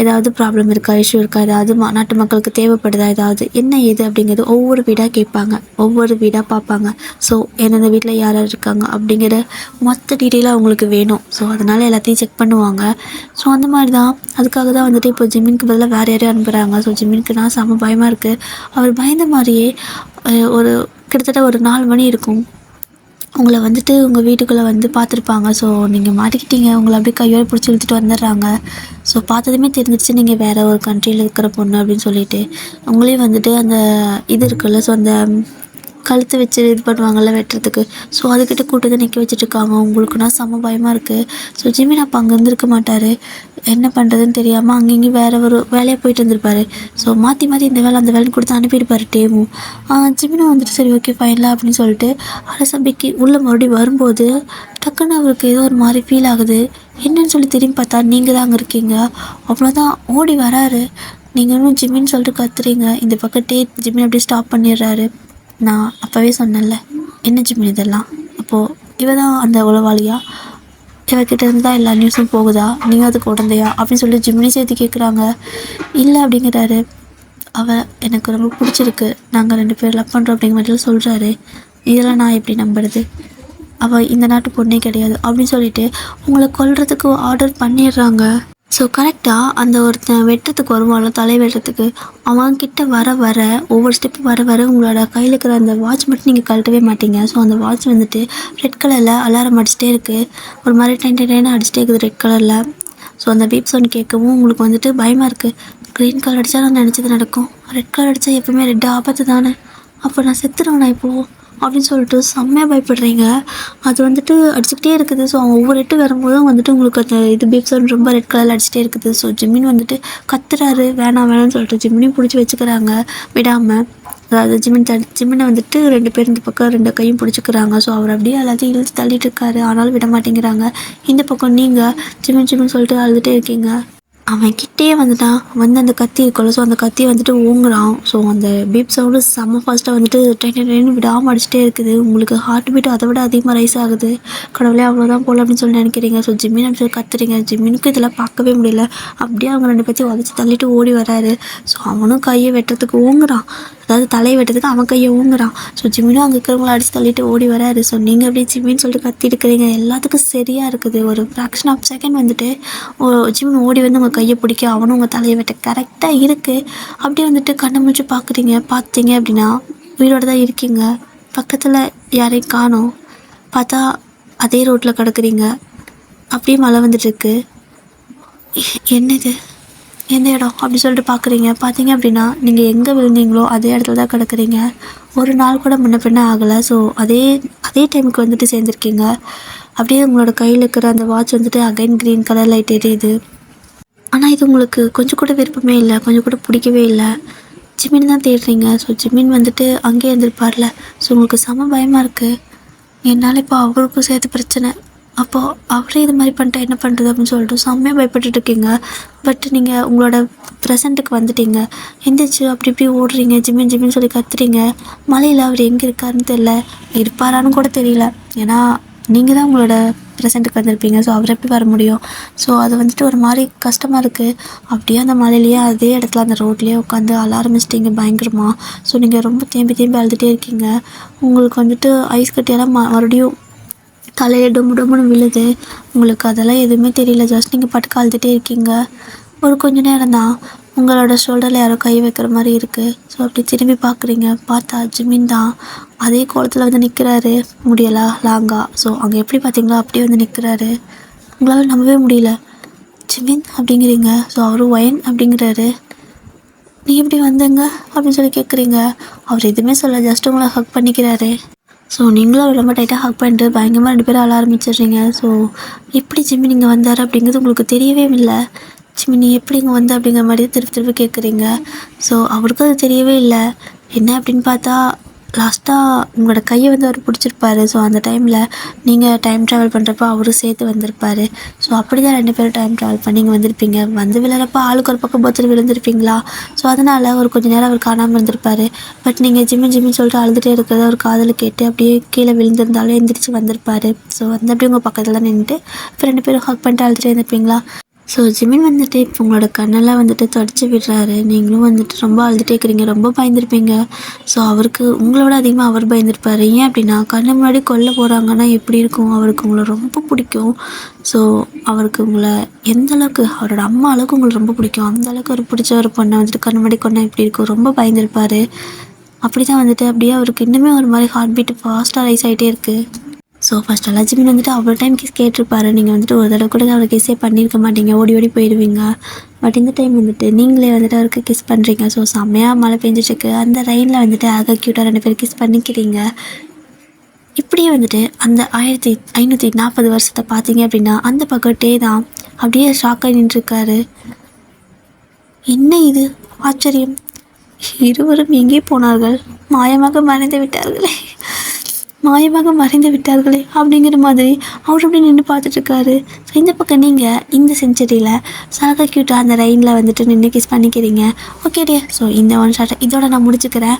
ஏதாவது ப்ராப்ளம் இருக்கா, இஷ்யூ இருக்கா, ஏதாவது நாட்டு மக்களுக்கு தேவைப்படுதா, ஏதாவது என்ன ஏது அப்படிங்கிறது ஒவ்வொரு வீடாக கேட்பாங்க, ஒவ்வொரு வீடாக பார்ப்பாங்க. ஸோ எந்தெந்த வீட்டில் யார் யார் இருக்காங்க அப்படிங்கிற மொத்த டீட்டெயிலாக அவங்களுக்கு வேணும். ஸோ அதனால் எல்லாத்தையும் செக் பண்ணுவாங்க. ஸோ அந்த மாதிரி தான், அதுக்காக தான் வந்துட்டு இப்போ ஜிம்மினுக்கு பதிலாக வேறு யாரையும் அனுப்புகிறாங்க. ஸோ ஜிம்மினுக்கு நான் செம்ம பயமாக இருக்குது. அவர் பயந்த மாதிரியே ஒரு கிட்டத்தட்ட ஒரு 4 மணி இருக்கும். உங்களை வந்துட்டு உங்கள் வீட்டுக்குள்ளே வந்து பார்த்துருப்பாங்க. ஸோ நீங்கள் மாட்டிக்கிட்டீங்க, உங்களை அப்படியே கையோடு பிடிச்சி இழுத்துட்டு வந்துடுறாங்க. ஸோ பார்த்ததுமே தெரிஞ்சிருச்சு நீங்கள் வேறு ஒரு கண்ட்ரியில் இருக்கிற பொண்ணு அப்படின்னு சொல்லிட்டு. உங்களையும் வந்துட்டு அந்த இது இருக்குல்ல, ஸோ அந்த கழுத்து வச்சு இது பண்ணுவாங்கள்ல வெட்டுறதுக்கு, ஸோ அதுக்கிட்ட கூட்டு நிற்க வச்சுட்ருக்காங்க. உங்களுக்குன்னா செம்ம பயமாக இருக்குது. ஸோ ஜிமின் அப்போ அங்கே இருந்திருக்க மாட்டார். என்ன பண்ணுறதுன்னு தெரியாமல் அங்கேயும் வேறு ஒரு வேலையாக போயிட்டு இருந்திருப்பார். ஸோ மாற்றி மாற்றி இந்த வேலை அந்த வேலைன்னு கொடுத்து அனுப்பியிருப்பார் டேமும். ஜிமினும் வந்துட்டு சரி ஓகே ஃபைனலாக அப்படின்னு சொல்லிட்டு அரசபைக்கு உள்ளே மறுபடியும் வரும்போது டக்குன்னு அவருக்கு ஏதோ ஒரு மாதிரி ஃபீல் ஆகுது. என்னன்னு சொல்லி திரும்பி பார்த்தா நீங்கள் தான் அங்கே இருக்கீங்க. அவ்வளோதான், ஓடி வராரு. நீங்கள் இன்னும் ஜிமின்னு சொல்லிட்டு கத்துறீங்க. இந்த பக்கம் ஜிமின் அப்படியே ஸ்டாப் பண்ணிடுறாரு. நான் அப்போவே சொன்னேன்ல, என்ன ஜிமின் இதெல்லாம்? அப்போது இவ தான் அந்த உளவாளியா? இவகிட்ட இருந்து தான் எல்லா நியூஸும் போகுதா? நீங்கள் அதுக்கு உடந்தையா அப்படின்னு சொல்லி ஜிமினி சேர்த்து கேட்குறாங்க. இல்லை அப்படிங்கிறாரு. அவள் எனக்கு ரொம்ப பிடிச்சிருக்கு, நாங்கள் 2 பேர் லவ் பண்ணுறோம் அப்படிங்கிற மாதிரிலாம் சொல்கிறாரு. இதெல்லாம் நான் எப்படி நம்புறது? அவள் இந்த நாட்டு பொண்ணே கிடையாது அப்படின்னு சொல்லிட்டு உங்களை கொல்றதுக்கு ஆர்டர் பண்ணிடுறாங்க. ஸோ கரெக்டாக அந்த ஒருத்தன் வெட்டுறதுக்கு வருவான்ல, தலை வெட்டுறதுக்கு, அவன்கிட்ட வர ஒவ்வொரு ஸ்டெப்பு வர உங்களோட கையில் இருக்கிற அந்த வாட்ச் மட்டும் நீங்கள் கழட்டவே மாட்டீங்க. ஸோ அந்த வாட்ச் வந்துட்டு ரெட் கலரில் அலாரம் அடிச்சிட்டே இருக்குது. ஒரு மாதிரி டைன்னு அடிச்சிட்டே இருக்குது ரெட் கலரில். ஸோ அந்த பீப் சவுண்ட் கேட்கவும் உங்களுக்கு வந்துட்டு பயமாக இருக்குது. க்ரீன் கலர் அடித்தா நான் நினச்சது நடக்கும், ரெட் கலர் அடித்தா எப்பவுமே ரெட் ஆபத்து தானே, அப்போ நான் செத்துருவேன் இப்போது அப்படின்னு சொல்லிட்டு செம்மையாக பயப்படுறீங்க. அது வந்துட்டு அடிச்சுக்கிட்டே இருக்குது. ஸோ அவங்க ஒவ்வொரு எட்டு வரும்போதும் வந்துட்டு உங்களுக்கு அந்த இது பீப் சவுண்ட் ரொம்ப ரெட் கலரில் அடிச்சுட்டே இருக்குது. ஸோ ஜிம்மின் வந்துட்டு கத்துறாரு, வேணாம்னு சொல்லிட்டு ஜிம்மினையும் பிடிச்சி வச்சுக்கிறாங்க விடாமல். அதாவது ஜிம்மினை வந்துட்டு 2 பேர் இந்த பக்கம் 2 கையும் பிடிச்சிக்கிறாங்க. ஸோ அவர் அப்படியே எல்லாத்தையும் இழுத்து தள்ளிட்டு இருக்காரு, ஆனாலும் விட மாட்டேங்கிறாங்க. இந்த பக்கம் நீங்கள் ஜிம்மின் சொல்லிட்டு அழுதுகிட்டே இருக்கீங்க. அவன் கிட்டே வந்துட்டான், வந்து அந்த கத்தி இருக்குல்ல, ஸோ அந்த கத்தியை வந்துட்டு ஓங்குறான். ஸோ அந்த பீப் சவுண்டு செம்ம ஃபாஸ்ட்டாக வந்துட்டு ட்ரெயின் விடாமல் அடிச்சுட்டே இருக்குது. உங்களுக்கு ஹார்ட் பீட் அதை விட அதிகமாக ரைஸ் ஆகுது. கடவுளே அவ்வளோதான் போல் அப்படின்னு சொல்லி நினைக்கிறீங்க. ஸோ ஜிம்மின் அப்படி சொல்லி கத்துறீங்க. ஜிம்மினுக்கு இதெல்லாம் பார்க்கவே முடியல. அப்படியே அவங்க 2 பேர்த்தையும் உதச்சி தள்ளிட்டு ஓடி வராரு. ஸோ அவனும் கையை வெட்டுறதுக்கு ஓங்குறான், அதாவது தலையை வெட்டுறதுக்கு அவன் கையை ஊங்குறான். ஸோ ஜிம்மினும் அங்கே இருக்கிறவங்கள அடிச்சு தள்ளிட்டு ஓடி வராரு. ஸோ நீங்கள் அப்படியே ஜிம்மின்னு சொல்லிட்டு கத்திட்டு இருக்கிறீங்க. எல்லாத்துக்கும் சரியாக இருக்குது. ஒரு ஃப்ராக்ஷன் ஆஃப் செகண்ட் வந்துட்டு ஜிம்மின் ஓடி வந்து உங்கள் கையை பிடிக்க, அவனும் உங்கள் தலையை வெட்ட கரெக்டாக இருக்குது. அப்படியே வந்துட்டு கண்ணை முடிச்சு பார்த்தீங்க அப்படின்னா உயிரோடு தான் இருக்கீங்க. பக்கத்தில் யாரையும் காணோம். பார்த்தா அதே ரோட்டில் கிடக்குறீங்க. அப்படியே மழை வந்துட்டுருக்கு. என்னது, எந்த இடம் அப்படி சொல்லிட்டு பார்த்தீங்க அப்படின்னா நீங்கள் எங்கே விழுந்தீங்களோ அதே இடத்துல தான் கிடக்குறீங்க. ஒரு நாள் கூட முன்ன பின்ன ஆகலை. ஸோ அதே டைமுக்கு வந்துட்டு சேர்ந்துருக்கீங்க. அப்படியே உங்களோட கையில் இருக்கிற அந்த வாட்ச் வந்துட்டு அகைன் க்ரீன் கலர் லைட் எரியுது. ஆனால் இது உங்களுக்கு கொஞ்சம் கூட விருப்பமே இல்லை, கொஞ்சம் கூட பிடிக்கவே இல்லை. ஜிம்மின் தான் தேடுறீங்க. ஸோ ஜிம்மின் வந்துட்டு அங்கேயே இருந்திருப்பார்ல. ஸோ உங்களுக்கு செம பயமாக இருக்குது. என்னால் இப்போ அவருக்கும் சேர்த்து பிரச்சனை. அப்போது அவரே இது மாதிரி பண்ணிட்டா என்ன பண்ணுறது அப்படின்னு சொல்லிட்டு செம்மையாக பயப்பட்டுருக்கீங்க. பட் நீங்கள் உங்களோட ப்ரெசண்ட்டுக்கு வந்துட்டீங்க. எந்திரிச்சு அப்படி இப்படி ஓடுறீங்க, ஜிம்மின்னு சொல்லி கத்துறீங்க. மலையில் அவர் எங்கே இருக்காருன்னு தெரில, இருப்பாரான்னு கூட தெரியல. ஏன்னா நீங்கள் தான் உங்களோட ப்ரெசண்ட்டுக்கு வந்திருப்பீங்க. ஸோ அவர் எப்படி வர முடியும்? ஸோ அது வந்துட்டு ஒரு மாதிரி கஷ்டமாக இருக்குது. அப்படியே அந்த மலையிலேயே அதே இடத்துல அந்த ரோட்லேயே உட்காந்து அழ ஆரம்பிச்சிட்டிங்க பயங்கரமாக. ஸோ நீங்கள் ரொம்ப தேம்பி அழுதுகிட்டே இருக்கீங்க. உங்களுக்கு வந்துட்டு ஐஸ் கட்டியெல்லாம் மறுபடியும் தலையில் டொம்முன்னு விழுது. உங்களுக்கு அதெல்லாம் எதுவுமே தெரியல. ஜஸ்ட் நீங்கள் பாட்டுக்கு அழுதுகிட்டே இருக்கீங்க. ஒரு கொஞ்ச நேரம் தான் உங்களோட ஷோல்டரில் யாரோ கை வைக்கிற மாதிரி இருக்குது. ஸோ அப்படி திரும்பி பார்க்குறீங்க. பார்த்தா ஜிம்மின் தான் அதே கோலத்தில் வந்து நிற்கிறாரு, முடியலா லாங்கா. ஸோ அங்கே எப்படி பார்த்தீங்களோ அப்படியே வந்து நிற்கிறாரு. உங்களால் நம்பவே முடியல. ஜிம்மின் அப்படிங்கிறீங்க. ஸோ அவரும் ஒயன் அப்படிங்கிறாரு. நீ எப்படி வந்தங்க அப்படின்னு சொல்லி கேட்குறீங்க. அவர் எதுவுமே சொல்ல, ஜஸ்ட் உங்களை ஹக் பண்ணிக்கிறாரு. ஸோ நீங்களும் ரொம்ப டைட்டாக ஹக் பண்ணிட்டு பயங்கரமாக 2 பேரும் அழ ஆரம்பிச்சிடுறீங்க. ஸோ எப்படி ஜிம்மின் இங்கே வந்தார் அப்படிங்கிறது உங்களுக்கு தெரியவே இல்லை. ஜிம்மின் நீ எப்படி இங்கே வந்த அப்படிங்கிற மாதிரி திருப்பி கேட்குறீங்க. ஸோ அவருக்கும் அது தெரியவே இல்லை. என்ன அப்படின்னு பார்த்தா லாஸ்ட்டாக உங்களோட கையை வந்து அவர் பிடிச்சிருப்பாரு. ஸோ அந்த டைமில் நீங்கள் டைம் ட்ராவல் பண்ணுறப்போ அவரும் சேர்த்து வந்திருப்பார். ஸோ அப்படி தான் 2 பேரும் டைம் ட்ராவல் பண்ணி இங்கே வந்திருப்பீங்க. வந்து விழுறப்போ ஆளுக்கு ஒரு பக்கம் பத்தில் விழுந்திருப்பீங்களா. ஸோ அதனால் ஒரு கொஞ்சம் நேரம் அவர் காணாமல் இருந்திருப்பார். பட் நீங்கள் ஜிம்மின்னு சொல்லிட்டு அழுதுகிட்டே இருக்கிறத ஒரு காதில் கேட்டு அப்படியே கீழே விழுந்திருந்தாலும் எந்திரிச்சு வந்திருப்பார். ஸோ வந்து அப்படியே உங்கள் பக்கத்தில் நின்றுட்டு இப்போ 2 பேரும் ஹக் பண்ணிட்டு அழுதுகிட்டே இருந்திருப்பீங்களா. ஸோ ஜிமின் வந்துட்டு இப்போ உங்களோட கண்ணெல்லாம் வந்துட்டு தொடச்சி விடுறாரு. நீங்களும் வந்துட்டு ரொம்ப அழுதுகிட்டே இருக்கிறீங்க, ரொம்ப பயந்துருப்பீங்க. ஸோ அவருக்கு உங்களோட அதிகமாக அவர் பயந்துருப்பார். ஏன் அப்படின்னா கண்ணு முன்னாடி கொல்ல போகிறாங்கன்னா எப்படி இருக்கும். அவருக்கு உங்களை ரொம்ப பிடிக்கும். ஸோ அவருக்கு உங்களை எந்த அளவுக்கு அவரோட அம்மா அளவுக்கு உங்களுக்கு ரொம்ப பிடிக்கும். அந்த அளவுக்கு அவர் பிடிச்ச ஒரு பொண்ணை வந்துட்டு கண்ணு முன்னாடி கொண்டா எப்படி இருக்கும், ரொம்ப பயந்துருப்பார். அப்படி தான் வந்துட்டு அப்படியே அவருக்கு இன்னுமே ஒரு மாதிரி ஹார்ட் பீட் ஃபாஸ்ட்டாக ரைஸ் ஆகிட்டே இருக்குது. ஸோ ஃபஸ்ட்டெல்லாம் ஜிமின் வந்துட்டு அவ்வளோ டைம் கிஸ் கேட்டிருப்பாரு. நீங்கள் வந்துட்டு ஒரு தடவை கூட அவரை கிஸ்ஸே பண்ணியிருக்க மாட்டீங்க, ஓடி ஓடி போயிடுவீங்க. பட் இந்த டைம் வந்துட்டு நீங்களே வந்துட்டு அவருக்கு கிஸ் பண்ணுறீங்க. ஸோ செம்மையாக மழை பெஞ்சிட்ருக்கு. அந்த ரெயினில் வந்துட்டு அழகாக க்யூட்டாக 2 பேரும் கிஸ் பண்ணிக்கிறீங்க. இப்படியே வந்துட்டு அந்த 1540 வருஷத்தை பார்த்தீங்க அப்படின்னா அந்த பக்கத்தே தான் அப்படியே ஷாக்காக நின்றுருக்காரு. என்ன இது ஆச்சரியம், இருவரும் எங்கே போனார்கள், மாயமாக மறைந்து விட்டார்களே அப்படிங்கிற மாதிரி அவர் அப்படி நின்று பார்த்துட்ருக்காரு. ஸோ இந்த பக்கம் நீங்கள் இந்த செஞ்சுரியில் சலகா க்யூட்டாக அந்த ரெயினில் வந்துட்டு நின்று கிஸ் பண்ணிக்கிறீங்க. ஓகே டே. ஸோ இந்த ஒன் ஷாட்டை இதோட நான் முடிச்சுக்கிறேன்.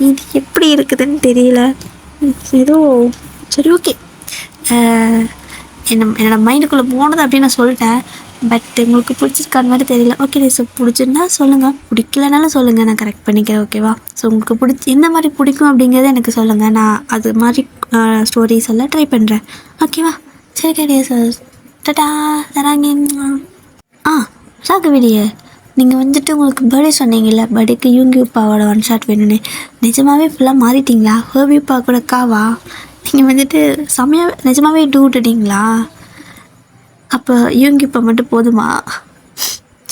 இது எப்படி இருக்குதுன்னு தெரியல, ஏதோ சரி ஓகே. என்னோடய மைண்டுக்குள்ளே போனது அப்படின்னு நான் சொல்லிட்டேன். பட் உங்களுக்கு பிடிச்சிருக்கான மாதிரி தெரியல. ஓகே டே. ஸோ பிடிச்சிருந்தா சொல்லுங்கள், பிடிக்கலனாலும் சொல்லுங்கள், நான் கரெக்ட் பண்ணிக்கிறேன். ஓகேவா. ஸோ உங்களுக்கு எந்த மாதிரி பிடிக்கும் அப்படிங்கிறத எனக்கு சொல்லுங்கள். நான் அது மாதிரி ஸ்டோரிஸ் எல்லாம் ட்ரை பண்ணுறேன். ஓகேவா. சரி கிடையாது சார். டடா தராங்க. ராகவிடிய நீங்கள் வந்துட்டு உங்களுக்கு பர்த்டே சொன்னீங்கல்ல, பர்த்டேக்கு யூங்கியூப்பாவோட ஒன் ஷாட் வேணும்னு. நிஜமாகவே ஃபுல்லாக மாறிட்டிங்களா? ஹர்வியூப்பா கூட காவா நீங்கள் வந்துட்டு செம்மையாக நிஜமாகவே டூட்டுட்டீங்களா? அப்போ யூங்கிப்பா மட்டும் போதுமா?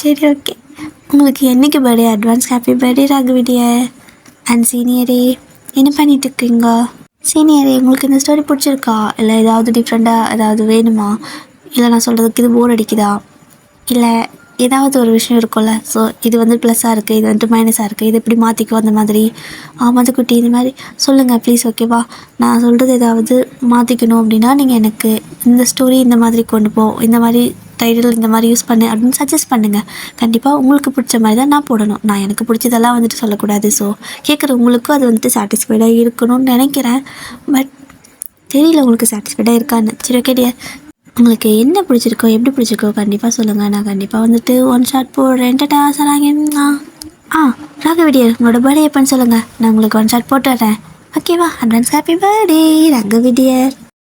சரி ஓகே. உங்களுக்கு என்றைக்கு பர்த்டே? அட்வான்ஸ் ஹாப்பி பர்த்டே ராகவிடிய. அண்ட் சீனியரே என்ன பண்ணிகிட்டு இருக்கீங்க? சீனியரே உங்களுக்கு இந்த ஸ்டோரி பிடிச்சிருக்கா, இல்லை ஏதாவது டிஃப்ரெண்ட்டாக ஏதாவது வேணுமா, இல்லை நான் சொல்கிறதுக்கு இது போர் அடிக்குதா, இல்லை ஏதாவது ஒரு விஷயம் இருக்கும்ல. ஸோ இது வந்து ப்ளஸ்ஸாக இருக்குது, இது வந்துட்டு மைனஸாக இருக்குது, இது எப்படி மாற்றிக்கும் அந்த மாதிரி மதுக்குட்டி இந்த மாதிரி சொல்லுங்கள் ப்ளீஸ். ஓகேவா. நான் சொல்கிறது ஏதாவது மாற்றிக்கணும் அப்படின்னா நீங்கள் எனக்கு இந்த ஸ்டோரி இந்த மாதிரி கொண்டு போ, இந்த மாதிரி டைட்டில் இந்த மாதிரி யூஸ் பண்ணு அப்படின்னு சஜஸ்ட் பண்ணுங்கள். கண்டிப்பாக உங்களுக்கு பிடிச்ச மாதிரி தான் நான் போடணும். நான் எனக்கு பிடிச்சதெல்லாம் வந்துட்டு சொல்லக்கூடாது. ஸோ கேட்குற உங்களுக்கும் அது வந்துட்டு சாட்டிஸ்ஃபைடாக இருக்கணும்னு நினைக்கிறேன். பட் தெரியல உங்களுக்கு சாட்டிஸ்ஃபைடாக இருக்கான்னு. சரி ஓகே டியர். உங்களுக்கு என்ன பிடிச்சிருக்கோ எப்படி பிடிச்சிருக்கோ கண்டிப்பாக சொல்லுங்கள். நான் கண்டிப்பாக வந்துட்டு ஒன் ஷாட் போடுறேன். டட்டா சராங்க. ராகவிடியர் உங்களோட பர்த்டே எப்போன்னு சொல்லுங்கள், நான் உங்களுக்கு ஒன் ஷாட் போட்டுறேன். ஓகேவா. Advance happy birthday ராகவிடியர்.